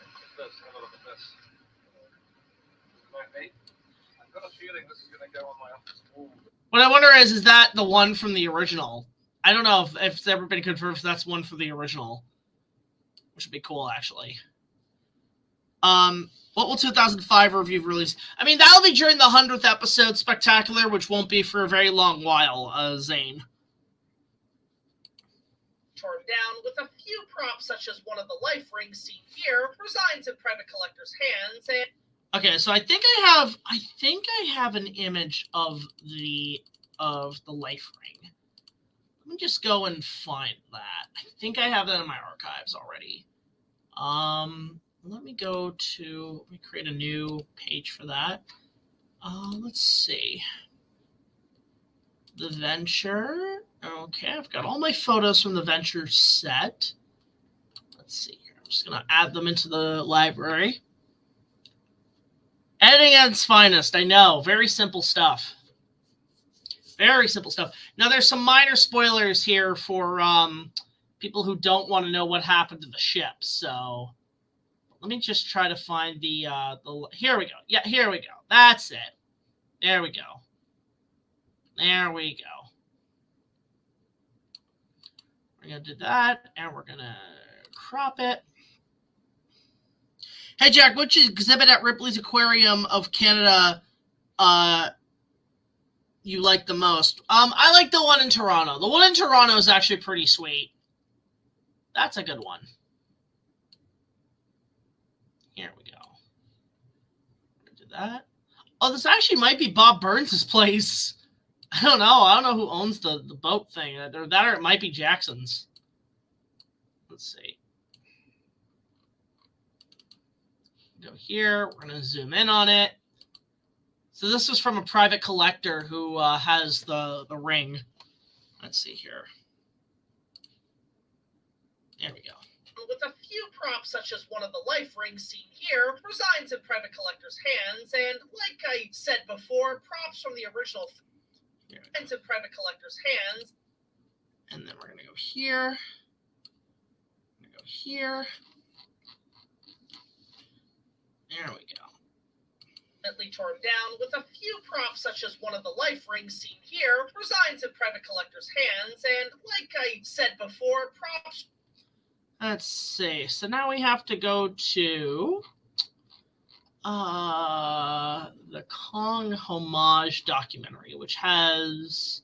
S2: is this. Have a look at this. Quite neat. I've got a feeling this is going to go on my office wall.
S1: What I wonder is that the one from the original? I don't know if it's ever been confirmed if that's one for the original. Which would be cool, actually. What will 2005 review release? I mean, that'll be during the 100th episode spectacular, which won't be for a very long while, Zane.
S4: Torn down with a few props, such as one of the life rings seen here, resigns in private collectors' hands, and
S1: Okay, so I think I have an image of the life ring. Let me just go and find that. I think I have that in my archives already. Let me create a new page for that. Let's see. The Venture. Okay, I've got all my photos from the Venture set. Let's see here. I'm just going to add them into the library. Editing at its finest, I know. Very simple stuff. Very simple stuff. Now, there's some minor spoilers here for people who don't want to know what happened to the ship. So let me just try to find the here we go. Yeah, here we go. That's it. There we go. There we go. We're going to do that, and we're going to crop it. Hey, Jack, which exhibit at Ripley's Aquarium of Canada you like the most? I like the one in Toronto. The one in Toronto is actually pretty sweet. That's a good one. Here we go. Do that. Oh, this actually might be Bob Burns' place. I don't know. I don't know who owns the boat thing. Or that, or it might be Jackson's. Let's see. Go here. We're going to zoom in on it. So this was from a private collector who has the ring. Let's see here. There we go.
S4: With a few props, such as one of the life rings seen here, resides in private collectors' hands, and like I said before, props from the original resides in private collectors' hands.
S1: And then we're going to go here. We're going to go here. There we go.
S4: Torn down, with a few props such as one of the life rings seen here, resides in private collectors' hands, and like I said before, props.
S1: Let's see. So now we have to go to the Kong homage documentary, which has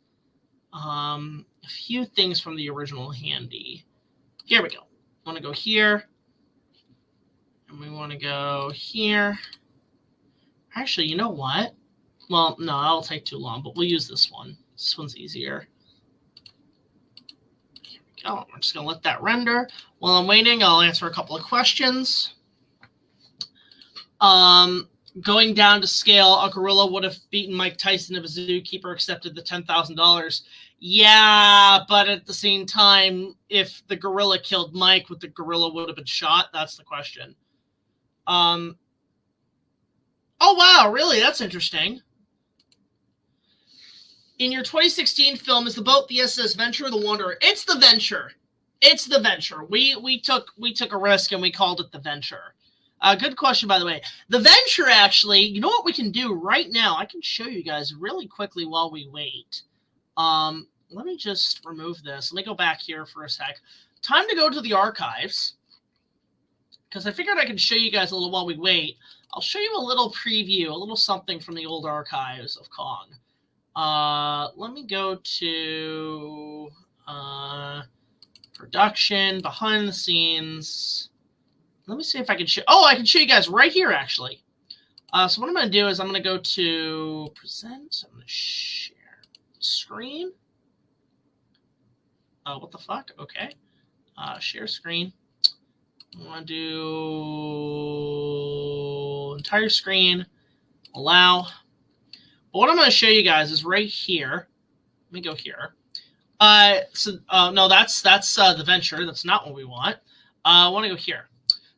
S1: a few things from the original handy. Here we go. I want to go here, and we want to go here. Actually, you know what? Well, no, that'll take too long, but we'll use this one. This one's easier. Here we go. We're just going to let that render. While I'm waiting, I'll answer a couple of questions. Going down to scale, a gorilla would have beaten Mike Tyson if a zookeeper accepted the $10,000. Yeah, but at the same time, if the gorilla killed Mike, would the gorilla would have been shot? That's the question. Oh, wow, really? That's interesting. In your 2016 film, is the boat the SS Venture or the Wanderer? It's the Venture. It's the Venture. We took a risk and we called it the Venture. Good question, by the way. The Venture, actually, you know what we can do right now? I can show you guys really quickly while we wait. Let me just remove this. Let me go back here for a sec. Time to go to the archives, because I figured I could show you guys a little while we wait. I'll show you a little preview, a little something from the old archives of Kong. Let me go to production, behind the scenes. Let me see if I can show. Oh, I can show you guys right here, actually. So what I'm going to do is I'm going to go to present. I'm going to share screen. What the fuck? Okay. Share screen. I want to do entire screen, allow. But what I'm going to show you guys is right here. Let me go here. No, that's the Venture. That's not what we want. I want to go here.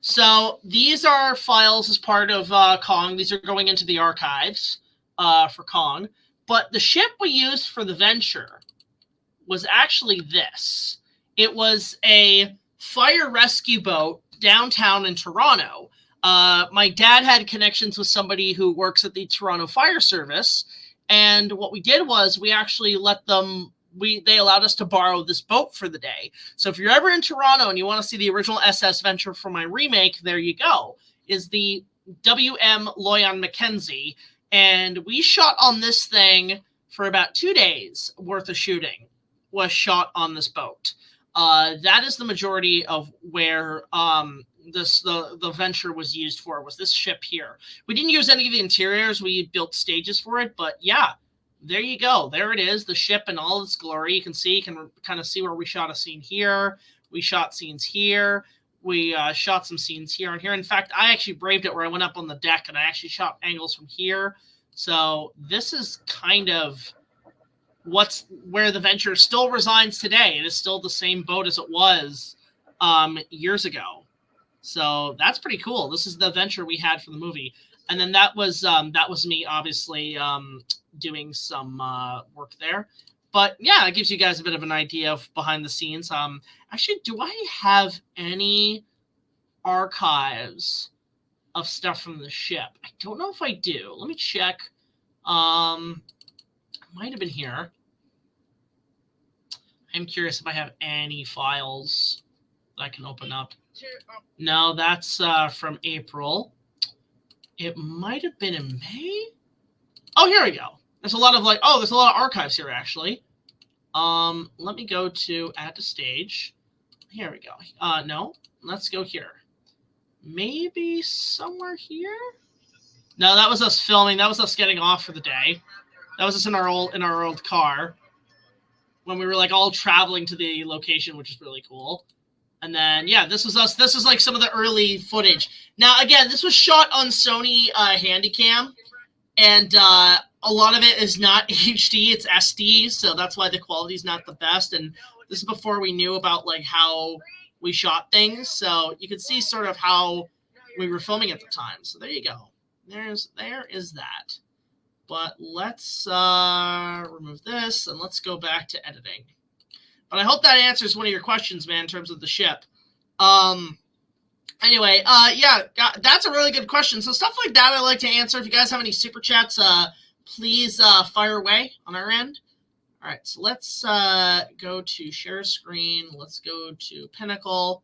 S1: So these are files as part of Kong. These are going into the archives for Kong. But the ship we used for the Venture was actually this. It was a fire rescue boat downtown in Toronto. My dad had connections with somebody who works at the Toronto Fire Service, and what we did was we actually let them. They allowed us to borrow this boat for the day. So if you're ever in Toronto and you want to see the original SS Venture for my remake, there you go. Is the W.M. Loyan Mackenzie, and we shot on this thing for about 2 days worth of shooting. Was shot on this boat. That is the majority of where the venture was used for, was this ship here. We didn't use any of the interiors. We built stages for it, but yeah, there you go. There it is, the ship in all its glory. You can kind of see where we shot a scene here. We shot scenes here. We shot some scenes here and here. In fact, I actually braved it where I went up on the deck and I actually shot angles from here. So this is kind of where the venture still resides today. It is still the same boat as it was years ago. So that's pretty cool. This is the venture we had for the movie. And then that was me, obviously, doing some work there. But yeah, it gives you guys a bit of an idea of behind the scenes. Actually, do I have any archives of stuff from the ship? I don't know if I do. Let me check. Might have been here. I'm curious if I have any files that I can open up. No, that's from April. It might have been in May. Oh, here we go. There's a lot of there's a lot of archives here actually. Let me go to add to stage. Here we go. No, let's go here. Maybe somewhere here. No, that was us filming. That was us getting off for the day. That was us in our old car when we were all traveling to the location, which is really cool. And then yeah, this was us. This is some of the early footage. Now again, this was shot on Sony Handycam, and a lot of it is not HD, it's SD, so that's why the quality is not the best. And this is before we knew about how we shot things, so you can see sort of how we were filming at the time. So there you go. There is that. But let's remove this and let's go back to editing. But I hope that answers one of your questions, man, in terms of the ship. Anyway, yeah, that's a really good question. So stuff like that I like to answer. If you guys have any super chats, please fire away on our end. All right, so let's go to share screen. Let's go to Pinnacle.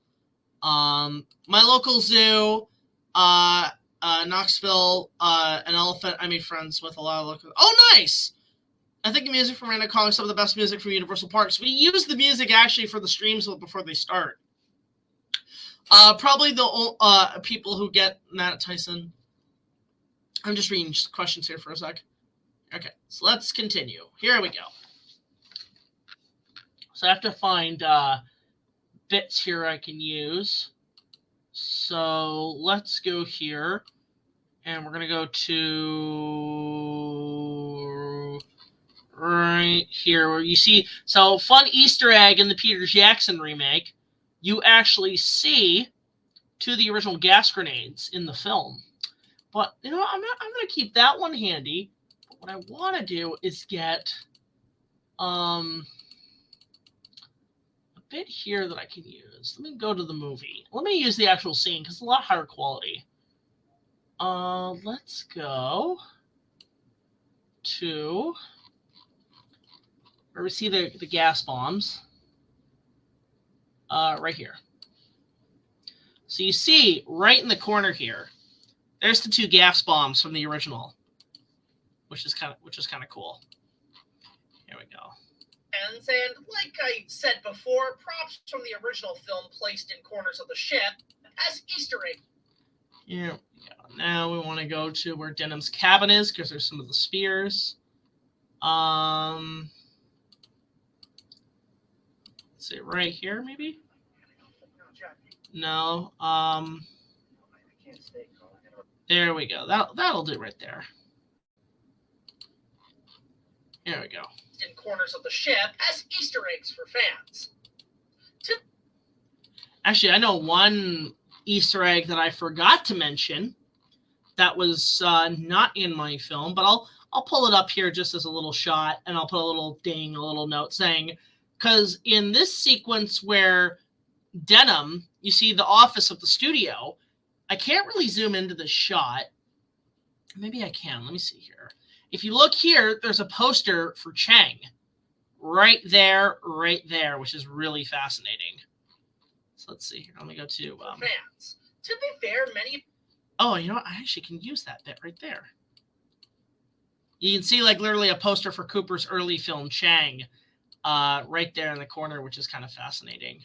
S1: My local zoo, Knoxville, an elephant. I made friends with a lot of local. Oh, nice! I think the music from Random Calling some of the best music from Universal Parks. We use the music actually for the streams before they start. Probably the people who get mad at Tyson. I'm just reading questions here for a sec. Okay, so let's continue. Here we go. So I have to find bits here I can use. So let's go here. And we're going to go to right here where you see. So fun Easter egg in the Peter Jackson remake. You actually see two of the original gas grenades in the film. But, I'm going to keep that one handy. But what I want to do is get a bit here that I can use. Let me go to the movie. Let me use the actual scene because it's a lot higher quality. Let's go to where we see the gas bombs. Right here. So you see right in the corner here, there's the two gas bombs from the original, which is kind of cool. Here we go.
S4: And like I said before, props from the original film placed in corners of the ship as Easter egg.
S1: Here we go. Now we want to go to where Denham's cabin is because there's some of the spears. Let's see, right here maybe. No. There we go. That'll do right there. Here we go.
S4: In corners of the ship as Easter eggs for fans.
S1: Actually, I know one Easter egg that I forgot to mention that was not in my film, but I'll pull it up here just as a little shot, and I'll put a little ding, a little note saying, because in this sequence where Denham, you see the office of the studio, I can't really zoom into the shot. Maybe I can. Let me see here. If you look here, there's a poster for Chang right there, which is really fascinating. So let's see here. Let me go to
S4: fans. To be fair, many.
S1: Oh, you know what? I actually can use that bit right there. You can see literally a poster for Cooper's early film Chang right there in the corner, which is kind of fascinating.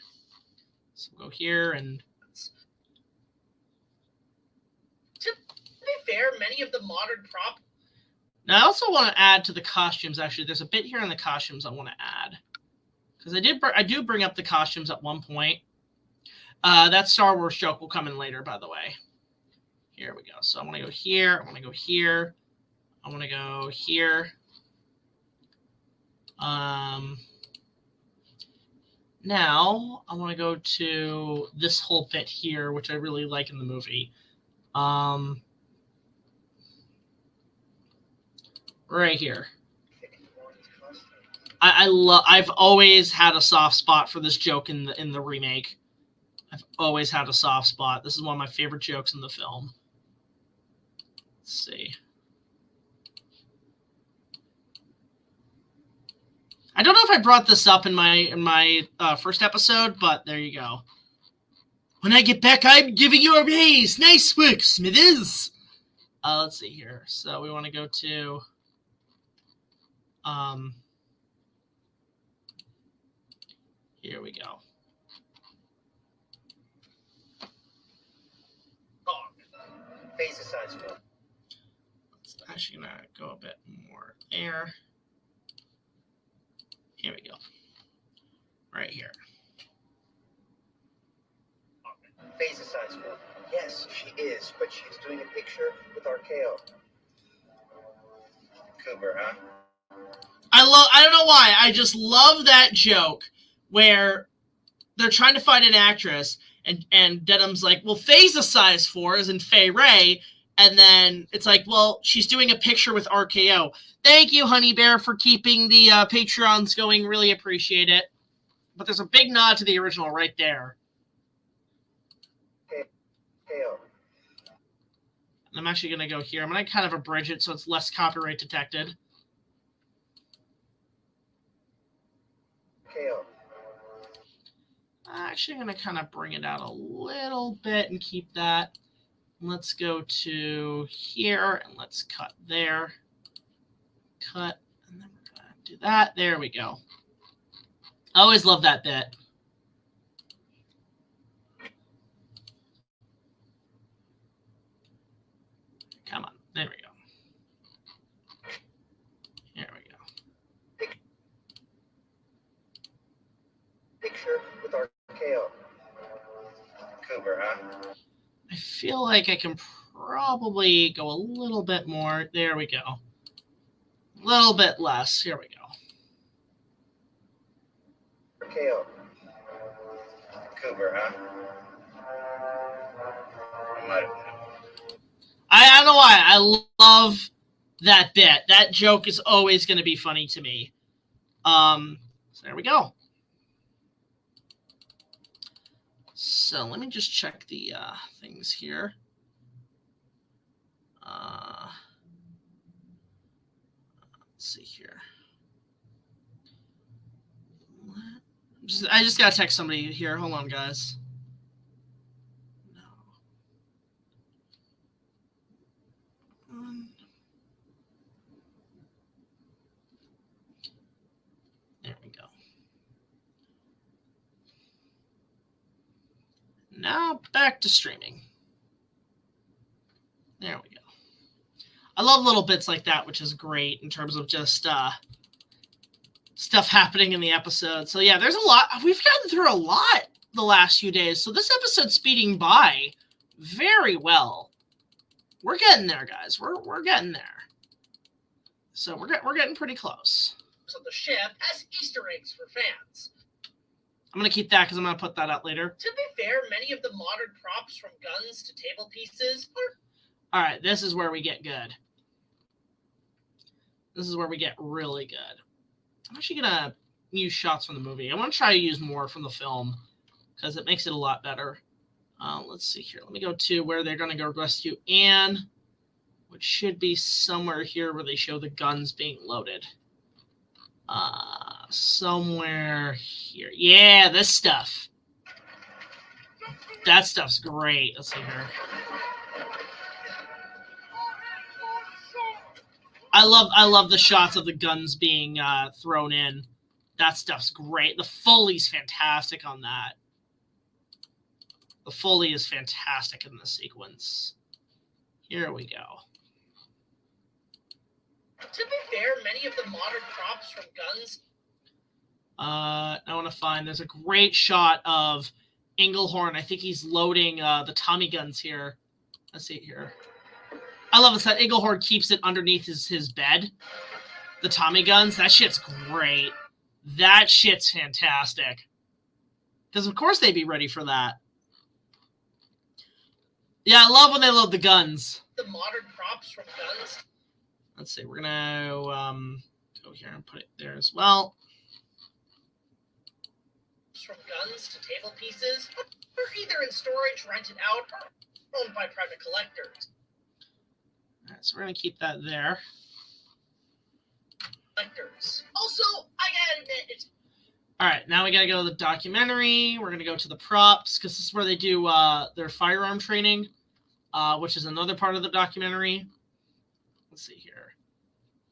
S1: So we'll go here and
S4: fair, many of the modern prop.
S1: Now, I also want to add to the costumes, actually. There's a bit here in the costumes I want to add. Because I do bring up the costumes at one point. That Star Wars joke will come in later, by the way. Here we go. So I want to go here. I want to go here. I want to go here. Now, I want to go to this whole bit here, which I really like in the movie. Right here. I've always had a soft spot for this joke in the remake. I've always had a soft spot. This is one of my favorite jokes in the film. Let's see. I don't know if I brought this up in my first episode, but there you go. When I get back, I'm giving you a raise. Nice work, Smithers. Let's see here. So we want to go to here we go.
S3: Phase size film.
S1: It's actually gonna go a bit more there. Here we go. Right here.
S3: Phase size film. Yes, she is, but she's doing a picture with RKO. Cooper, huh?
S1: I don't know why. I just love that joke where they're trying to find an actress and Denham's like, well, Faye's a size 4 as in Faye Ray. And then it's like, well, she's doing a picture with RKO. Thank you, Honey Bear, for keeping the Patreons going. Really appreciate it. But there's a big nod to the original right there.
S3: KO.
S1: And I'm actually going to go here. I'm going to kind of abridge it so it's less copyright detected.
S3: KO.
S1: I'm actually going to kind of bring it out a little bit and keep that. Let's go to here and let's cut there. Cut. And then we're going to do that. There we go. I always love that bit. Come on. There we go. Here we go.
S3: Picture with RKO. Cooper, huh?
S1: I feel like I can probably go a little bit more. There we go. A little bit less. Here we go.
S3: KO. Cooper, huh?
S1: I don't know why. I love that bit. That joke is always going to be funny to me. So there we go. So let me just check the things here. Let's see here. I just gotta text somebody here. Hold on, guys. No. There we go. Now back to streaming. There we go. I love little bits like that, which is great in terms of just stuff happening in the episode. So yeah, there's a lot. We've gotten through a lot the last few days. So this episode's speeding by very well. We're getting there, guys. We're getting there. So we're getting pretty close.
S4: So the ship has Easter eggs for fans.
S1: I'm going to keep that because I'm going to put that out later.
S4: To be fair, many of the modern props from guns to table pieces are...
S1: All right, this is where we get good. This is where we get really good. I'm actually going to use shots from the movie. I want to try to use more from the film because it makes it a lot better. Let's see here. Let me go to where they're going to go rescue Anne, which should be somewhere here where they show the guns being loaded. Somewhere here. Yeah, this stuff. That stuff's great. Let's see here. I love the shots of the guns being thrown in. That stuff's great. The Foley's fantastic on that. The Foley is fantastic in this sequence. Here we go.
S4: To be fair, many of the modern props from guns.
S1: I want to find. There's a great shot of Englehorn. I think he's loading the Tommy guns here. Let's see here. I love this that Englehorn keeps it underneath his bed. The Tommy guns. That shit's great. That shit's fantastic. Because of course they'd be ready for that. Yeah, I love when they load the guns.
S4: The modern props from guns.
S1: Let's see. We're gonna go here and put it there as well.
S4: From guns to table pieces, or either in storage, rented out, or owned by private collectors.
S1: All right, so we're gonna keep that there.
S4: Also, I gotta admit, it's...
S1: All right, now we gotta go to the documentary. We're gonna go to the props because this is where they do their firearm training, which is another part of the documentary. Let's see here.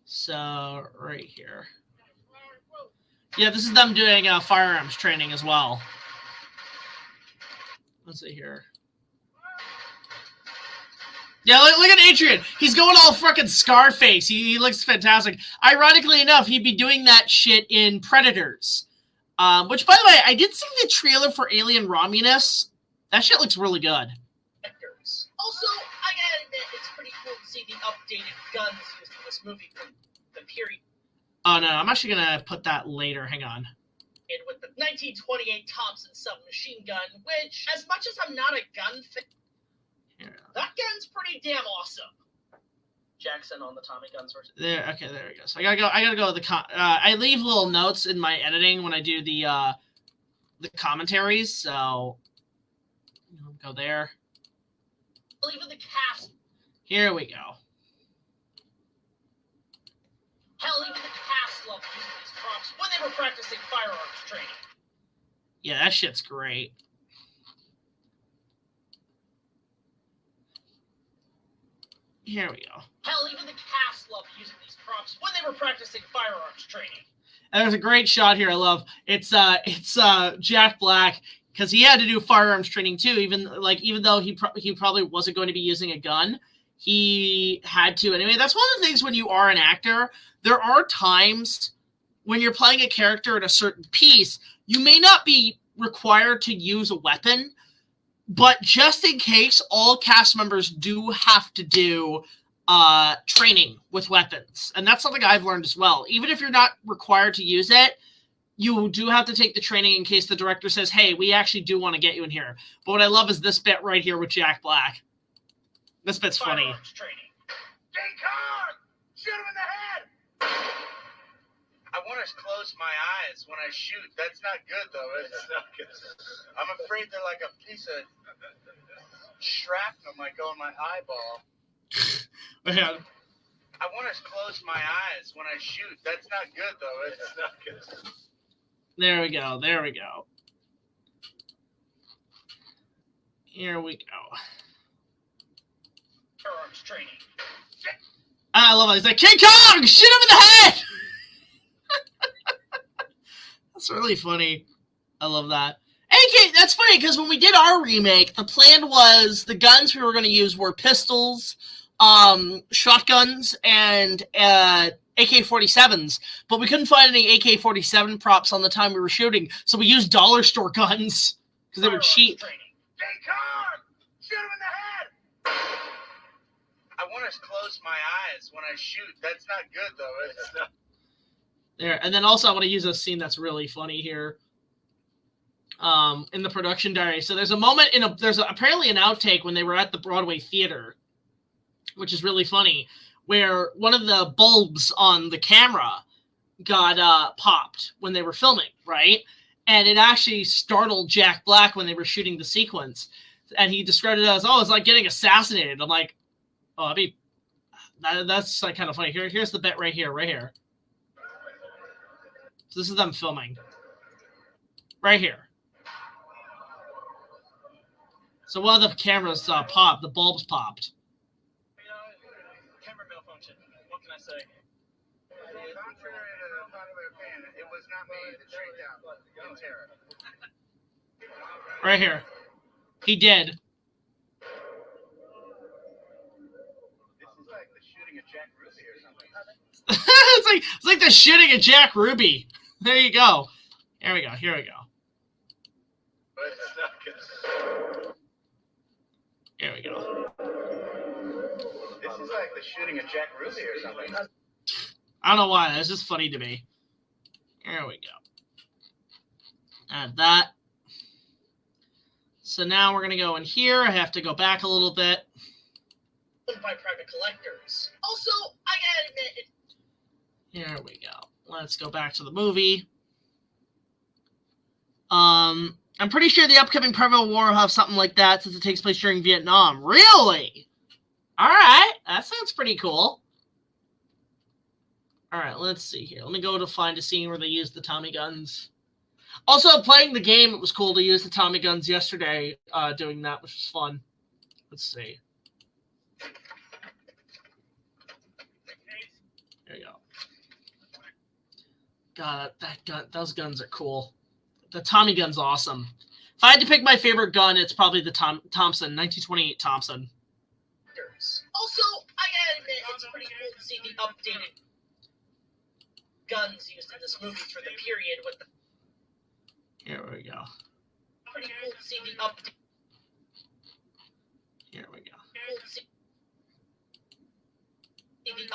S1: So right here. Yeah, this is them doing firearms training as well. Let's see here. Yeah, look at Adrian. He's going all fucking Scarface. He looks fantastic. Ironically enough, he'd be doing that shit in Predators. Which, by the way, I did see the trailer for Alien Romulus. That shit looks really good.
S4: Also, I gotta admit, it's pretty cool to see the updated guns used in this movie from the period.
S1: Oh, no, I'm actually going to put that later. Hang on.
S4: With the 1928 Thompson submachine gun, which, as much as I'm not a gun fan, that gun's pretty damn awesome. Jackson on the Tommy gun source.
S1: There, okay, there we go. So I gotta go with the I leave little notes in my editing when I do the commentaries, so go there.
S4: Even the cast.
S1: Here we go.
S4: Hell, even the cast loved using these props when they were practicing firearms training.
S1: Yeah, that shit's great. Here we go.
S4: Hell, even the cast loved using these props when they were practicing firearms training.
S1: And there's a great shot here. I love it's Jack Black because he had to do firearms training too. Even though he probably wasn't going to be using a gun, he had to anyway. That's one of the things when you are an actor. There are times when you're playing a character in a certain piece, you may not be required to use a weapon, but just in case, all cast members do have to do training with weapons. And that's something I've learned as well. Even if you're not required to use it, you do have to take the training in case the director says, hey, we actually do want to get you in here. But what I love is this bit right here with Jack Black. This bit's funny.
S4: Training.
S3: King Kong! Shoot him in the head! I want to close my eyes when I shoot. That's not good, though, is it? Not good. I'm afraid they're like a piece of shrapnel might go in my eyeball.
S1: Man.
S3: I want to close my eyes when I shoot. That's not good, though, is it? Not good.
S1: There we go. There we go. Here we go.
S4: Firearms training.
S1: I love it. He's like, King Kong! Shoot him in the head! That's really funny. I love that. AK, that's funny because when we did our remake, the plan was the guns we were going to use were pistols, shotguns, and AK-47s. But we couldn't find any AK-47 props on the time we were shooting, so we used dollar store guns because they were cheap.
S3: King Kong! Shoot him in the head! I want to close my eyes when I shoot. That's not good, though, is it?
S1: There, and then also I want to use a scene that's really funny here. In the production diary. So there's a moment there's apparently an outtake when they were at the Broadway theater, which is really funny, where one of the bulbs on the camera got popped when they were filming, right? And it actually startled Jack Black when they were shooting the sequence. And he described it as, it's like getting assassinated. I'm like, that's like kind of funny. Here's the bit right here. So this is them filming. Right here. So one of the cameras popped, the bulbs popped.
S4: Camera malfunction. What can I say?
S3: Contrary to popular opinion, it was not me that shot down in terror.
S1: Right here. He did.
S3: like the shooting of Jack Ruby or something.
S1: It's like the shooting of Jack Ruby. There you go. Here we go. Here we go. Here we go.
S3: This is like the shooting of Jack Ruby or something.
S1: I don't know why. That's just funny to me. There we go. Add that. So now we're going to go in here. I have to go back a little bit.
S4: By private collectors. Also, I gotta admit,
S1: Here we go. Let's go back to the movie. I'm pretty sure the upcoming Private War will have something like that since it takes place during Vietnam. Really? All right. That sounds pretty cool. All right, let's see here. Let me go to find a scene where they use the Tommy guns. Also, playing the game, it was cool to use the Tommy guns yesterday, doing that, which was fun. Let's see. There you go. God, those guns are cool. The Tommy gun's awesome. If I had to pick my favorite gun, it's probably the Thompson, 1928 Thompson.
S4: also, I gotta admit, it's pretty cool to see the updated guns used in this movie for the period with the.
S1: Here we go.
S4: Pretty cool to see the update.
S1: Here we go.
S4: Cool to see the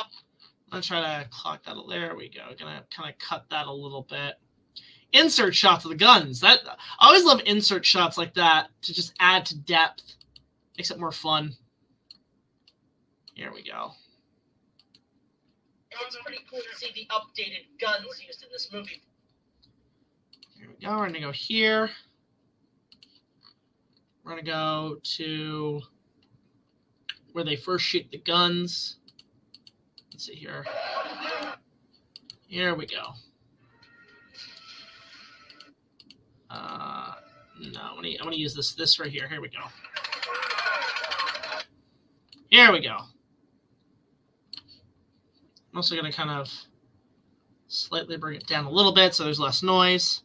S1: I'm gonna try to clock that. There we go. Gonna kind of cut that a little bit. Insert shots of the guns. I always love insert shots like that to just add to depth. Makes it more fun. Here we go.
S4: It's pretty cool to see the updated guns used in this movie.
S1: Here we go. We're gonna go here. We're gonna go to where they first shoot the guns. Let's see here. Here we go. No, I'm gonna use this right here. Here we go. Here we go. I'm also gonna kind of slightly bring it down a little bit so there's less noise.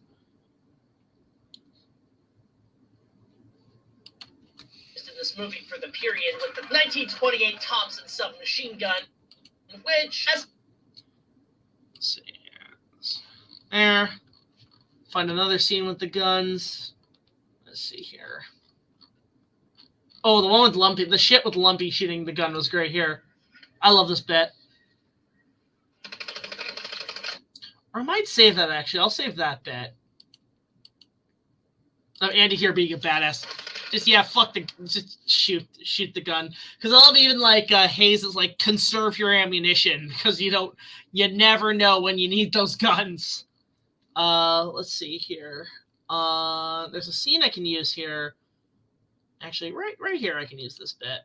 S4: In this movie for the period with the 1928 Thompson submachine gun, which has.
S1: Let's see. There. Find another scene with the guns. Let's see here. Oh, the one with Lumpy. The shit with Lumpy shooting the gun was great here. I love this bit. Or I might save that, actually. I'll save that bit. Of Andy here being a badass. Just, yeah, just shoot the gun. Because I love even, like, Hayes is like, conserve your ammunition. Because you never know when you need those guns. Let's see here. There's a scene I can use here. Actually, right here I can use this bit.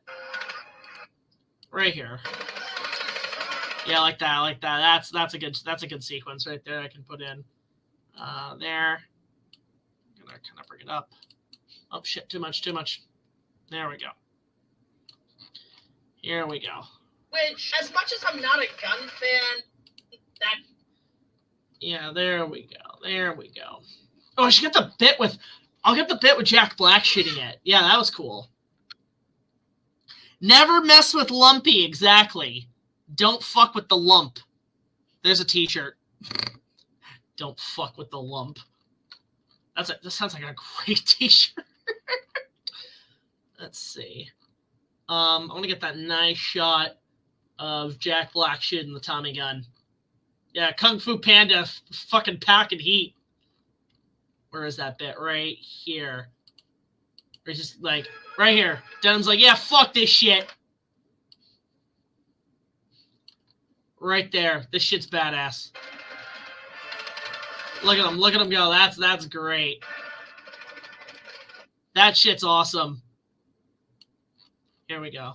S1: Right here. Yeah, like that. That's a good sequence right there I can put in. There. I'm gonna kind of bring it up. Oh shit, too much. There we go. Here we go.
S4: Which, as much as I'm not a gun fan, that.
S1: Yeah, there we go. Oh, I should get the bit with. I'll get the bit with Jack Black shooting it. Yeah, that was cool. Never mess with Lumpy. Exactly. Don't fuck with the lump. There's a T-shirt. Don't fuck with the lump. That sounds like a great T-shirt. Let's see. I want to get that nice shot of Jack Black shooting the Tommy gun. Yeah, Kung Fu Panda fucking packing heat. Where is that bit? Right here. Or just like, right here. Dunham's like, yeah, fuck this shit. Right there. This shit's badass. Look at him go. That's great. That shit's awesome. Here we go.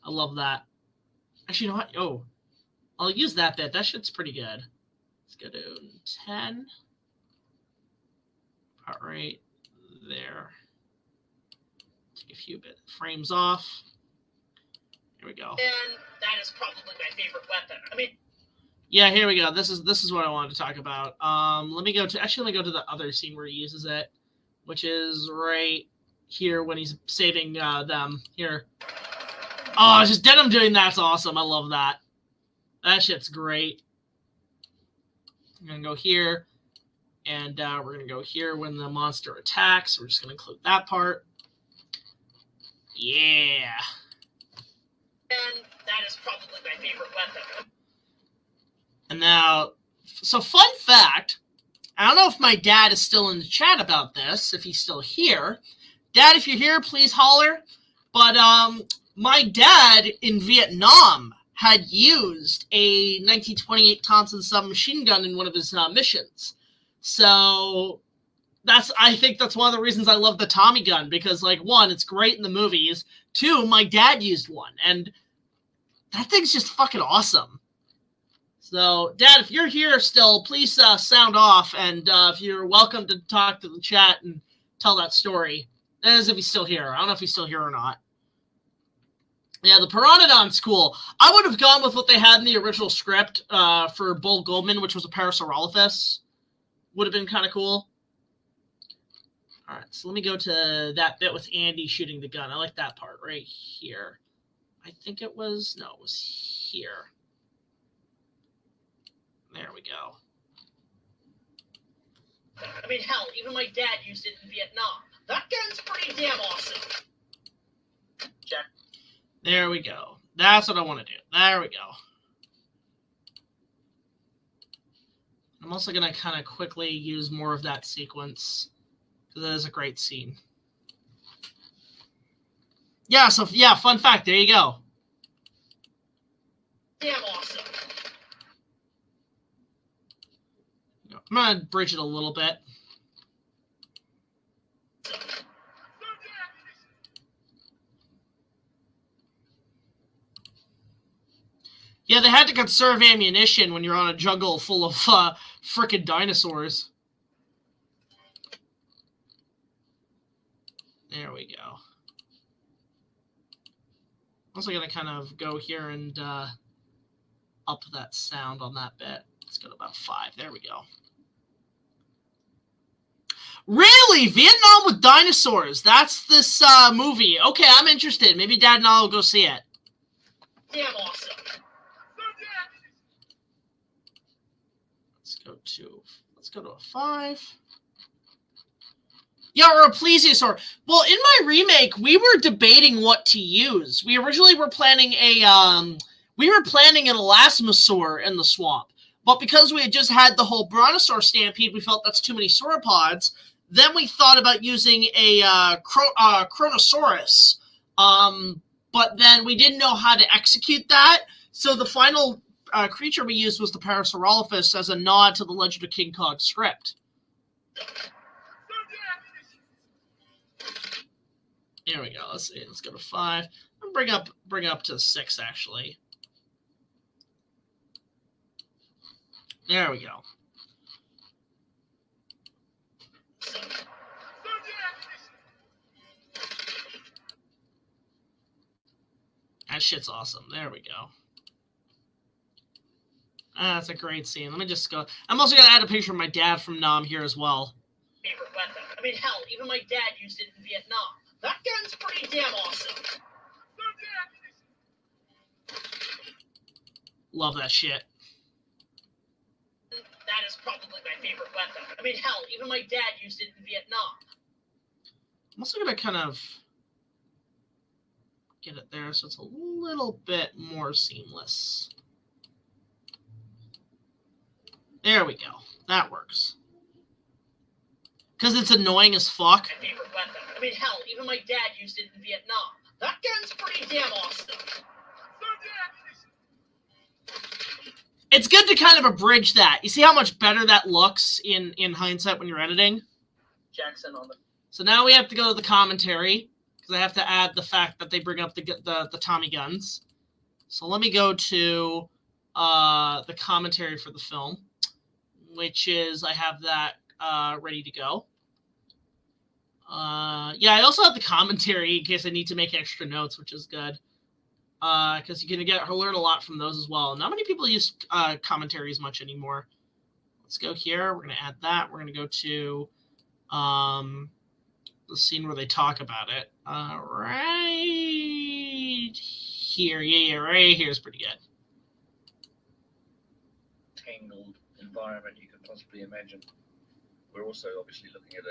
S1: I love that. Actually, you know what? Oh, I'll use that bit. That shit's pretty good. Let's go to 10. Part right there. Take a few frames off. Here we go.
S4: And that is probably my favorite weapon. I mean.
S1: Yeah, here we go. This is what I wanted to talk about. Let me go to the other scene where he uses it, which is right here when he's saving them. Here. Oh, just Denim doing that's awesome. I love that. That shit's great. I'm going to go here. And we're going to go here when the monster attacks. We're just going to include that part. Yeah.
S4: And that is probably my favorite weapon.
S1: And now, so fun fact, I don't know if my dad is still in the chat about this, if he's still here. Dad, if you're here, please holler. But my dad in Vietnam had used a 1928 Thompson submachine gun in one of his missions. So I think that's one of the reasons I love the Tommy gun, because, like, one, it's great in the movies. Two, my dad used one, and that thing's just fucking awesome. So, Dad, if you're here still, please sound off, and if you're welcome to talk to the chat and tell that story. As if he's still here. I don't know if he's still here or not. Yeah, the Pteranodon's cool. I would have gone with what they had in the original script for Bull Goldman, which was a Parasaurolophus. Would have been kind of cool. All right, so let me go to that bit with Andy shooting the gun. I like that part right here. I think it was, no, it was here. There we go.
S4: I mean, hell, even my dad used it in Vietnam. That gun's pretty damn awesome. Jack.
S1: There we go. That's what I want to do. There we go. I'm also going to kind of quickly use more of that sequence, because that is a great scene. Yeah, so, yeah, fun fact. There you go.
S4: Damn awesome.
S1: I'm going to bridge it a little bit. Yeah, they had to conserve ammunition when you're on a jungle full of frickin' dinosaurs. There we go. I'm also going to kind of go here and up that sound on that bit. Let's go to about 5. There we go. Really? Vietnam with dinosaurs? That's this movie. Okay, I'm interested. Maybe Dad and I will go see it.
S4: Damn awesome.
S1: Let's go to a 5. Yeah, or a plesiosaur. Well, in my remake, we were debating what to use. We originally were planning an elasmosaur in the swamp. But because we had just had the whole brontosaur stampede, we felt that's too many sauropods. Then we thought about using a Chronosaurus. But then we didn't know how to execute that. So the final creature we used was the Parasaurolophus as a nod to the Legend of King Kong script. Here we go. Let's see. Let's go to 5. I'll bring up to 6 actually. There we go. That shit's awesome. There we go. That's a great scene. Let me just go. I'm also going to add a picture of my dad from Nam here as well.
S4: Favorite weapon. I mean, hell, even my dad used it in Vietnam. That gun's pretty damn awesome.
S1: Love that shit.
S4: That is probably my favorite weapon. I mean, hell, even my dad used it in Vietnam.
S1: I'm also going to kind of get it there so it's a little bit more seamless. There we go. That works. Because it's annoying as fuck.
S4: My favorite weapon. I mean, hell, even my dad used it in Vietnam. That gun's pretty damn awesome.
S1: It's good to kind of abridge that. You see how much better that looks in hindsight when you're editing?
S4: Jackson on the...
S1: So now we have to go to the commentary, because I have to add the fact that they bring up the Tommy guns. So let me go to the commentary for the film, which is, I have that ready to go. Yeah, I also have the commentary in case I need to make extra notes, which is good. Because you can learn a lot from those as well. Not many people use commentaries much anymore. Let's go here. We're going to add that. We're going to go to the scene where they talk about it. Right here. Yeah, right here is pretty good.
S2: Tangled environment you can possibly imagine. We're also obviously looking at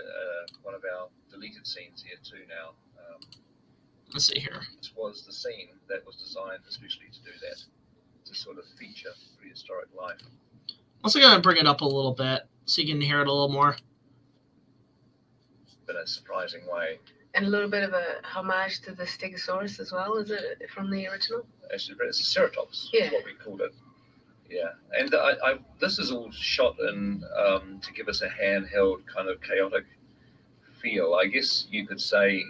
S2: one of our deleted scenes here too now.
S1: Let's see here.
S2: This was the scene that was designed especially to do that, to sort of feature prehistoric life.
S1: Also going to bring it up a little bit so you can hear it a little more.
S2: In a surprising way.
S10: And a little bit of a homage to the Stegosaurus as well, is it, from the original?
S2: Actually, it's a ceratops,
S10: Yeah.
S2: is what we called it. Yeah, and this is all shot in to give us a handheld kind of chaotic feel. I guess you could say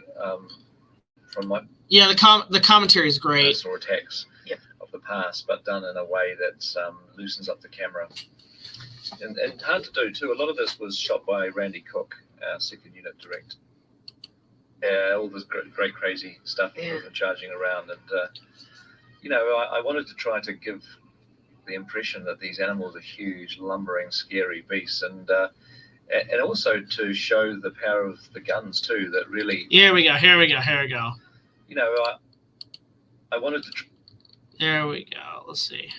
S2: from my
S1: the commentary is great.
S2: dinosaur attacks of the past, but done in a way that loosens up the camera. And hard to do too. A lot of this was shot by Randy Cook, our second unit direct. Yeah, all this great crazy stuff and charging around, and I wanted to try to give the impression that these animals are huge, lumbering, scary beasts, and also to show the power of the guns too. That really.
S1: Here we go. I
S2: wanted to.
S1: There we go. Let's see.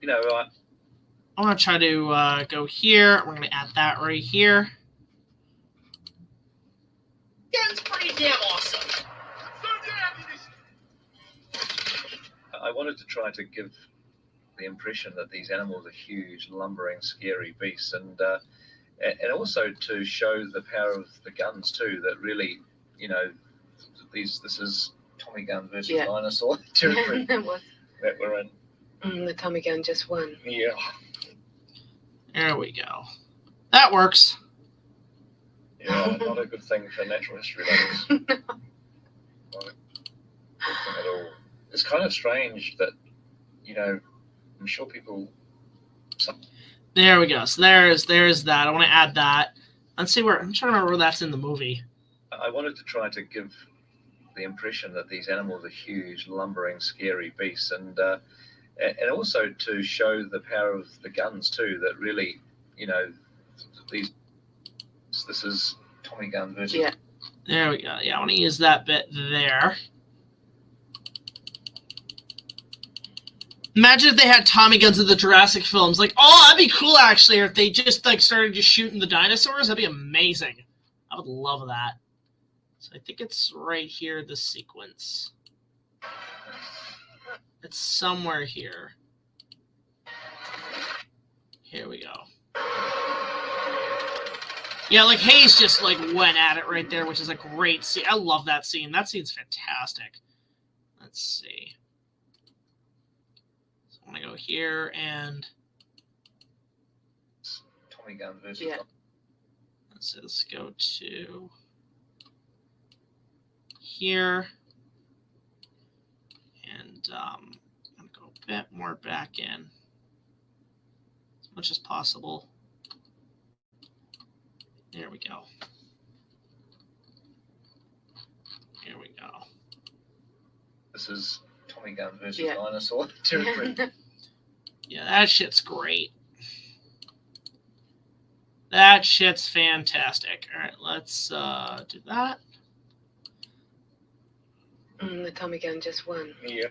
S2: I
S1: want to try to go here. We're going to add that right here.
S4: Gun's pretty damn awesome.
S2: I wanted to try to give the impression that these animals are huge, lumbering, scary beasts, and also to show the power of the guns too. That really, this is Tommy gun versus dinosaur territory that we're in.
S10: The Tommy gun just won.
S2: Yeah.
S1: There we go. That works.
S2: Yeah, not a good thing for natural history lovers. Not a good thing at all. It's kind of strange that, I'm sure people.
S1: There we go. So there's that. I want to add that. Let's see where. I'm trying to remember where that's in the movie.
S2: I wanted to try to give the impression that these animals are huge, lumbering, scary beasts, and also to show the power of the guns too. That really, this is Tommy gun versus.
S10: Yeah.
S1: There we go. Yeah, I want to use that bit there. Imagine if they had Tommy guns in the Jurassic films. Like, oh, that'd be cool actually. Or if they just started just shooting the dinosaurs, that'd be amazing. I would love that. So I think it's right here, this sequence. It's somewhere here. Here we go. Yeah, like Hayes just went at it right there, which is a great scene. I love that scene. That scene's fantastic. Let's see. So I'm gonna go here and
S2: Tommy gun versus.
S10: Yeah.
S1: Let's go to here, and I'm gonna go a bit more back in as much as possible. There we go. Here we go.
S2: This is Tommy gun versus dinosaur territory.
S1: Yeah, that shit's great. That shit's fantastic. All right, let's do that.
S10: The Tommy gun just won.
S2: Yeah.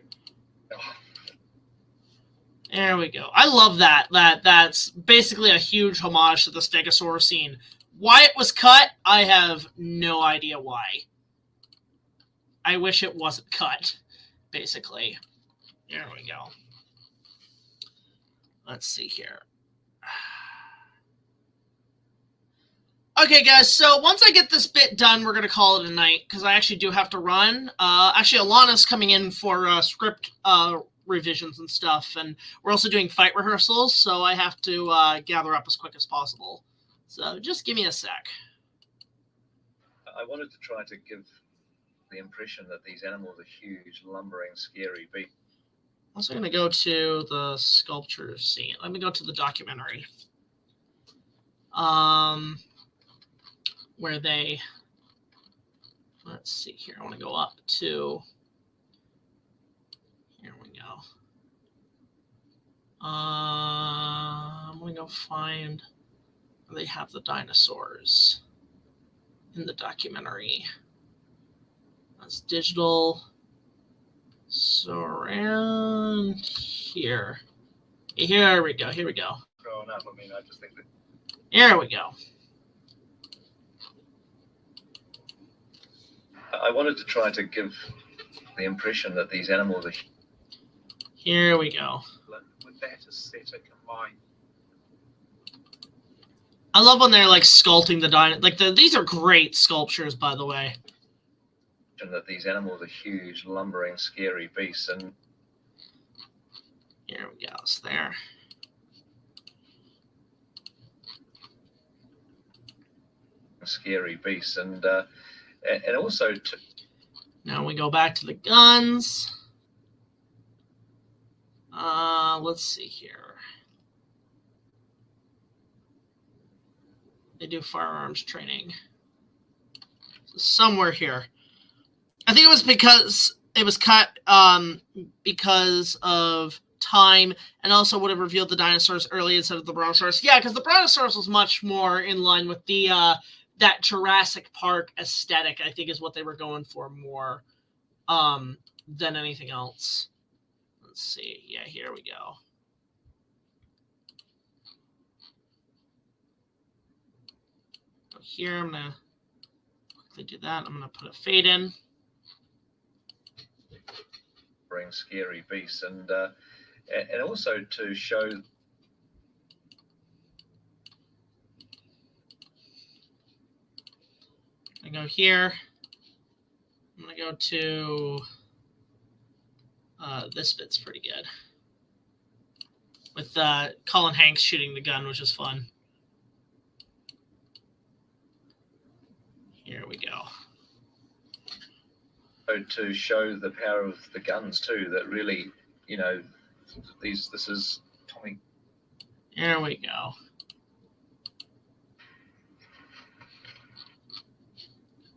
S1: There we go. I love that. That's basically a huge homage to the Stegosaurus scene. Why it was cut, I have no idea why. I wish it wasn't cut, basically. There we go. Let's see here. Okay, guys, so once I get this bit done, we're going to call it a night, because I actually do have to run. Actually, Alana's coming in for script revisions and stuff, and we're also doing fight rehearsals, so I have to gather up as quick as possible. So just give me a sec.
S2: I wanted to try to give the impression that these animals are huge, lumbering, scary beasts.
S1: I'm also going to go to the sculpture scene. Let me go to the documentary. Where they, let's see here. I want to go up to, here we go. I'm going to go find where they have the dinosaurs in the documentary. That's digital. So So around here. Here we go. Here we go.
S7: Growing up, I mean, I just think that.
S1: Here we go.
S2: I wanted to try to give the impression that these animals are.
S1: Here we go.
S7: With that aesthetic in mind.
S1: I love when they're like sculpting the dino. Like these are great sculptures, by the way.
S2: That these animals are huge, lumbering, scary beasts, and
S1: here we go. It's there.
S2: Scary beasts, and also
S1: now we go back to the guns. Let's see here. They do firearms training. So somewhere here. I think it was because it was cut because of time, and also would have revealed the dinosaurs early instead of the brontosaurus. Yeah, because the brontosaurus was much more in line with the that Jurassic Park aesthetic, I think is what they were going for more than anything else. Let's see. Yeah, here we go. Here, I'm going to quickly do that. I'm going to put a fade in.
S2: bring scary beasts, and also to show.
S1: I go here. I'm going to go to this bit's pretty good. With Colin Hanks shooting the gun, which is fun. Here we go.
S2: To show the power of the guns too, that really, you know, this is Tommy.
S1: Here we go.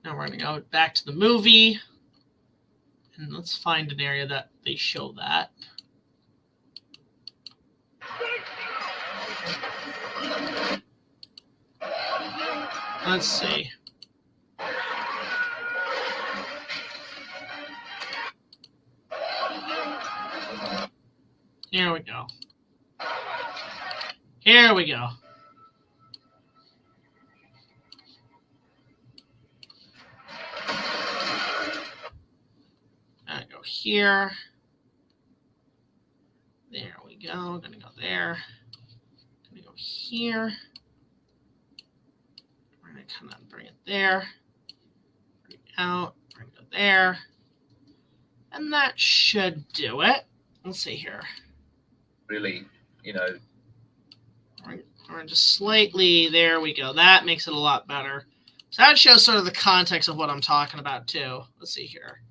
S1: Now we're going to go back to the movie. And let's find an area that they show that. Let's see. Here we go. Here we go. I go here. There we go. I'm gonna go there. Gonna go here. We're gonna kind of bring it there. Bring it out. Bring it there. And that should do it. Let's see here.
S2: Really, you know.
S1: We're just slightly, there we go. That makes it a lot better. So that shows sort of the context of what I'm talking about too. Let's see here.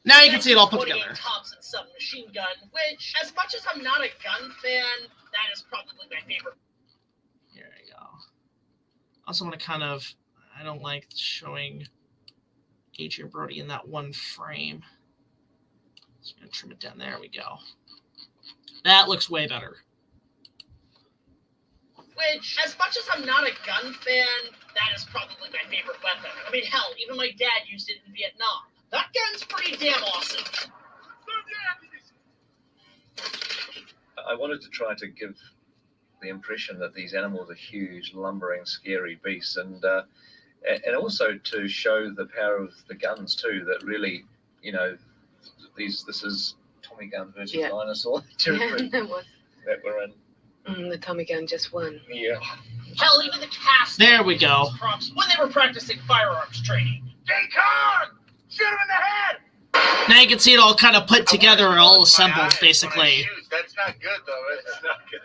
S1: Now you can see it all put together.
S4: Thompson submachine gun, which, as much as I'm not a gun fan, that is probably my favorite.
S1: Here we go. Also want to kind of, I don't like showing Adrian Brody in that one frame. Just gonna trim it down. There we go. That looks way better.
S4: Which, as much as I'm not a gun fan, that is probably my favorite weapon. I mean, hell, even my dad used it in Vietnam. That gun's pretty damn awesome.
S2: I wanted to try to give the impression that these animals are huge, lumbering, scary beasts, and also to show the power of the guns too. That really, you know, this is Tommy gun versus dinosaur territory that we're in.
S10: The Tommy gun just won.
S2: Yeah.
S4: Hell, even the cast.
S1: There we go.
S4: Props when they were practicing firearms training. J-Con! Shoot him in the head!
S1: Now you can see it all kind of put together, all assembled, basically.
S3: That's not good, though. It's not good.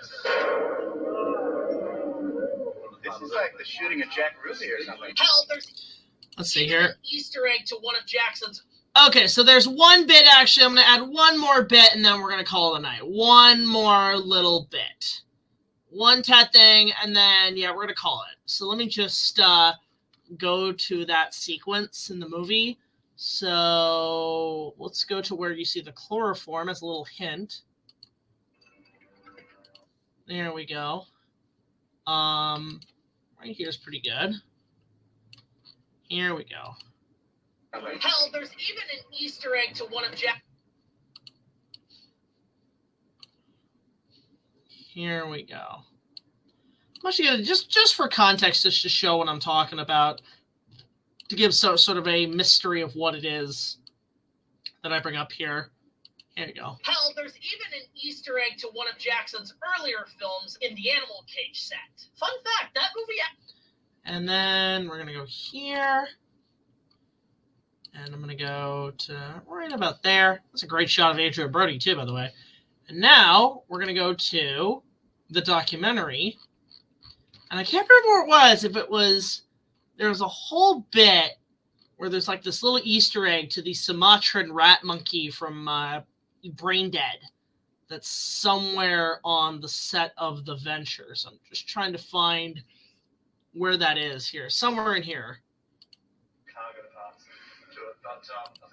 S3: This is like the shooting of Jack Ruby or something.
S4: Hell, there's
S1: Let's see here.
S4: an Easter egg to one of Jackson's.
S1: Okay, so there's one bit, actually. I'm going to add one more bit, and then we're going to call it a night. One more little bit. One tad thing, and then, yeah, we're going to call it. So let me just go to that sequence in the movie. So let's go to where you see the chloroform as a little hint. There we go. Right here is pretty good. Here we go.
S4: Hell, there's even an Easter egg to one of Jack.
S1: Here we go. I'm actually gonna just for context, just to show what I'm talking about, to give sort of a mystery of what it is that I bring up here. Here we go.
S4: Hell, there's even an Easter egg to one of Jackson's earlier films in the Animal Cage set. Fun fact, that movie...
S1: And then we're going to go here. And I'm going to go to right about there. That's a great shot of Adrian Brody, too, by the way. And now we're going to go to the documentary. And I can't remember where it was. If it was... There was a whole bit where there's like this little Easter egg to the Sumatran rat monkey from Brain Dead that's somewhere on the set of The Venture. So I'm just trying to find where that is here. Somewhere in here.
S7: Can't get past to it, but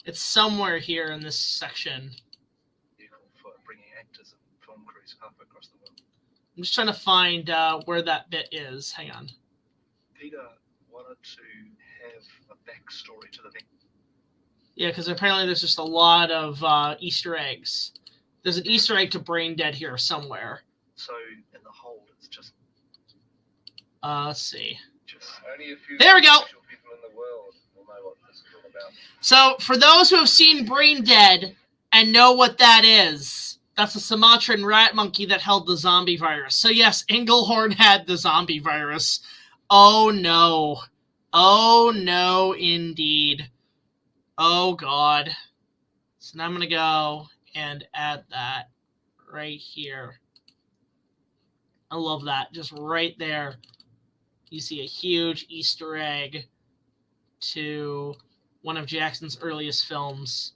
S1: It's somewhere here in this section.
S7: for bringing actors and film crews up across the world.
S1: I'm just trying to find where that bit is. Hang on.
S7: Peter wanted to have a backstory to the thing.
S1: Yeah, because apparently there's just a lot of Easter eggs. There's an Easter egg to Brain Dead here somewhere.
S7: So in the hold, it's just
S1: Let's see.
S2: Only a few
S1: There we go.
S2: special people in the world will know what this is all about.
S1: So for those who have seen Brain Dead and know what that is, that's a Sumatran rat monkey that held the zombie virus. So yes, Engelhorn had the zombie virus. Oh no. Oh no, indeed. Oh god. So now I'm going to go and add that right here. I love that. Just right there. You see a huge Easter egg to one of Jackson's earliest films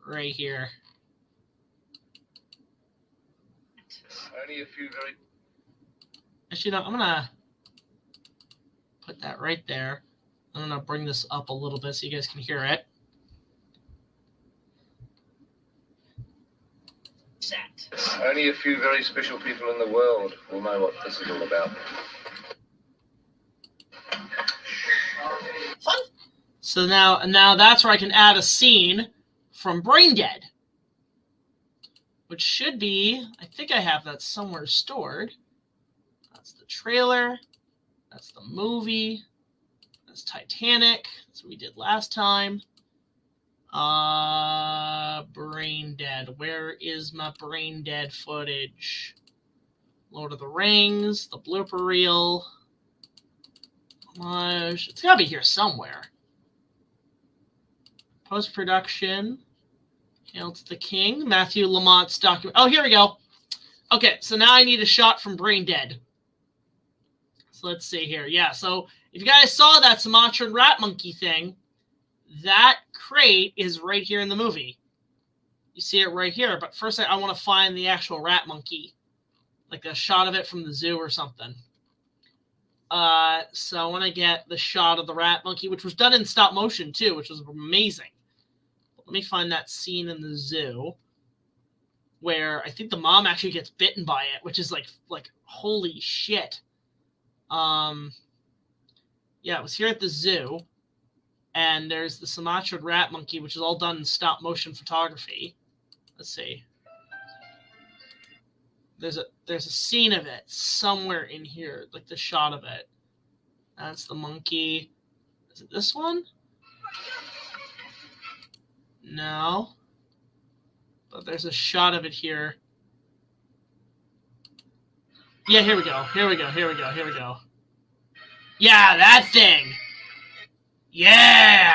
S1: right here.
S2: Only a few very...
S1: Actually, no, I'm going to put that right there. I'm going to bring this up a little bit so you guys can hear it.
S4: set.
S2: Only a few very special people in the world will know what this is all about.
S4: Fun.
S1: So now that's where I can add a scene from Brain Dead, which should be, I think I have that somewhere stored. That's the trailer. That's the movie. That's Titanic. That's what we did last time. Brain Dead. Where is my Brain Dead footage? Lord of the Rings, the blooper reel. It's gotta be here somewhere. Post-production. Hail to the King. Matthew Lamont's document. Oh, here we go. Okay, so now I need a shot from Brain Dead. So let's see here. Yeah, so if you guys saw that Sumatran rat monkey thing, that crate is right here in the movie. You see it right here. But first I want to find the actual rat monkey. Like a shot of it from the zoo or something. So I want to get the shot of the rat monkey, which was done in stop motion too, which was amazing. Let me find that scene in the zoo where I think the mom actually gets bitten by it, which is like holy shit. Yeah, it was here at the zoo, and there's the Sumatran rat monkey, which is all done in stop motion photography. Let's see. There's a scene of it somewhere in here, like the shot of it. That's the monkey. Is it this one? No. But there's a shot of it here. Yeah, here we go. Here we go. Here we go. Here we go. Yeah, that thing. Yeah.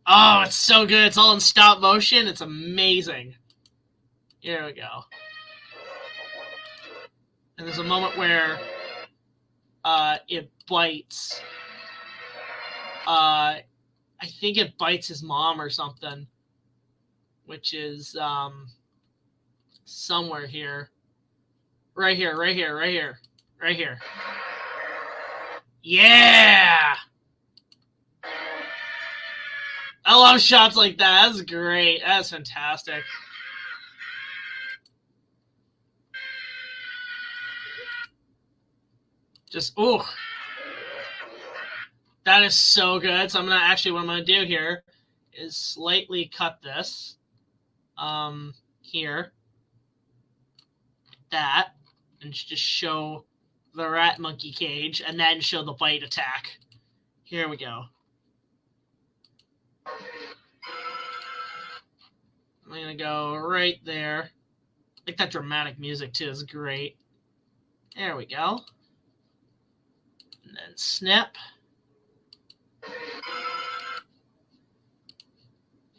S1: Oh, it's so good. It's all in stop motion. It's amazing. Here we go. And there's a moment where it bites. I think it bites his mom or something, which is somewhere here. Right here, right here, right here, right here. Yeah! I love shots like that. That's great. That's fantastic. Just, ooh. That is so good. So I'm going to actually, what I'm going to do here is slightly cut this. here. That. And just show the rat monkey cage, and then show the bite attack. Here we go. I'm going to go right there. I think that dramatic music, too, is great. There we go. And then snip.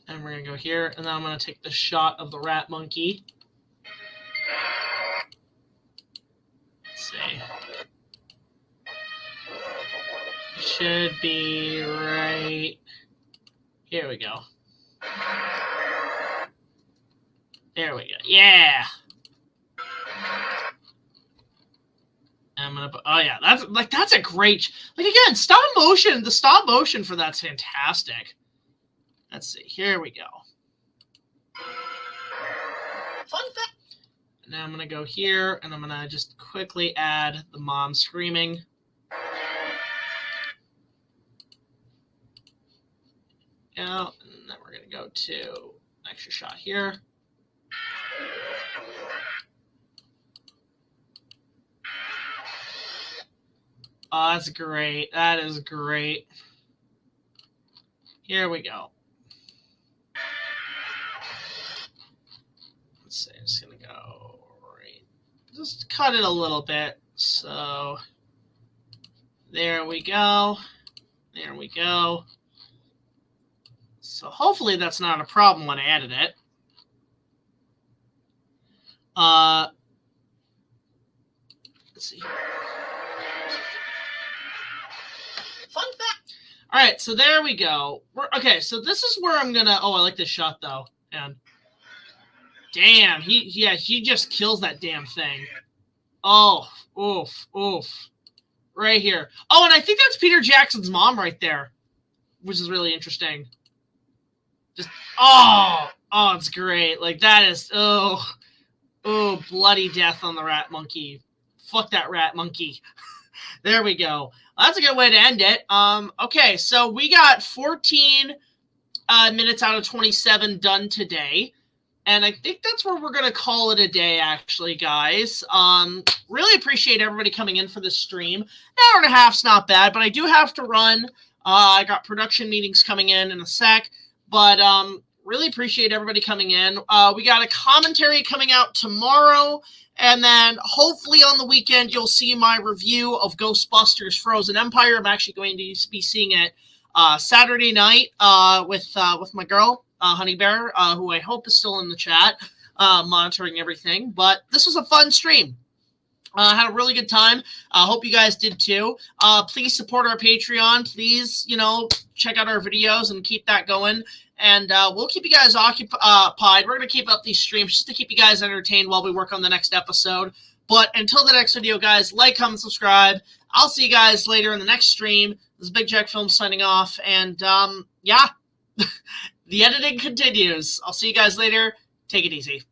S1: And we're going to go here, and then I'm going to take the shot of the rat monkey. Let's see. Should be right. Here we go. There we go. Yeah. I'm gonna. Oh yeah, that's a great. Like again, stop motion. The stop motion for that's fantastic. Let's see. Here we go.
S4: Fun fact.
S1: Now I'm gonna go here, and I'm gonna just quickly add the mom screaming. Out, and then we're gonna go to extra shot here. Oh, that's great. That is great. Here we go. Let's see. I'm just gonna go right. Just cut it a little bit. So there we go. There we go. So hopefully that's not a problem when I edit it. Let's see.
S4: Fun fact.
S1: All right, so there we go. Okay, so this is where I'm gonna. Oh, I like this shot though. And damn, he just kills that damn thing. Oh, oof, oof. Right here. Oh, and I think that's Peter Jackson's mom right there, which is really interesting. Just it's great. Like that is bloody death on the rat monkey. Fuck that rat monkey. There we go. That's a good way to end it. Okay, so we got 14 minutes out of 27 done today. And I think that's where we're going to call it a day, actually, guys. Really appreciate everybody coming in for this stream. An hour and a half's not bad, but I do have to run. I got production meetings coming in a sec. But really appreciate everybody coming in. We got a commentary coming out tomorrow. And then hopefully on the weekend, you'll see my review of Ghostbusters Frozen Empire. I'm actually going to be seeing it Saturday night with my girl, Honey Bear, who I hope is still in the chat, monitoring everything. But this was a fun stream. Had a really good time. I hope you guys did too. Please support our Patreon. Please, check out our videos and keep that going. And we'll keep you guys occupied. We're going to keep up these streams just to keep you guys entertained while we work on the next episode. But until the next video, guys, like, comment, subscribe. I'll see you guys later in the next stream. This is BigJackFilms signing off. And, yeah, the editing continues. I'll see you guys later. Take it easy.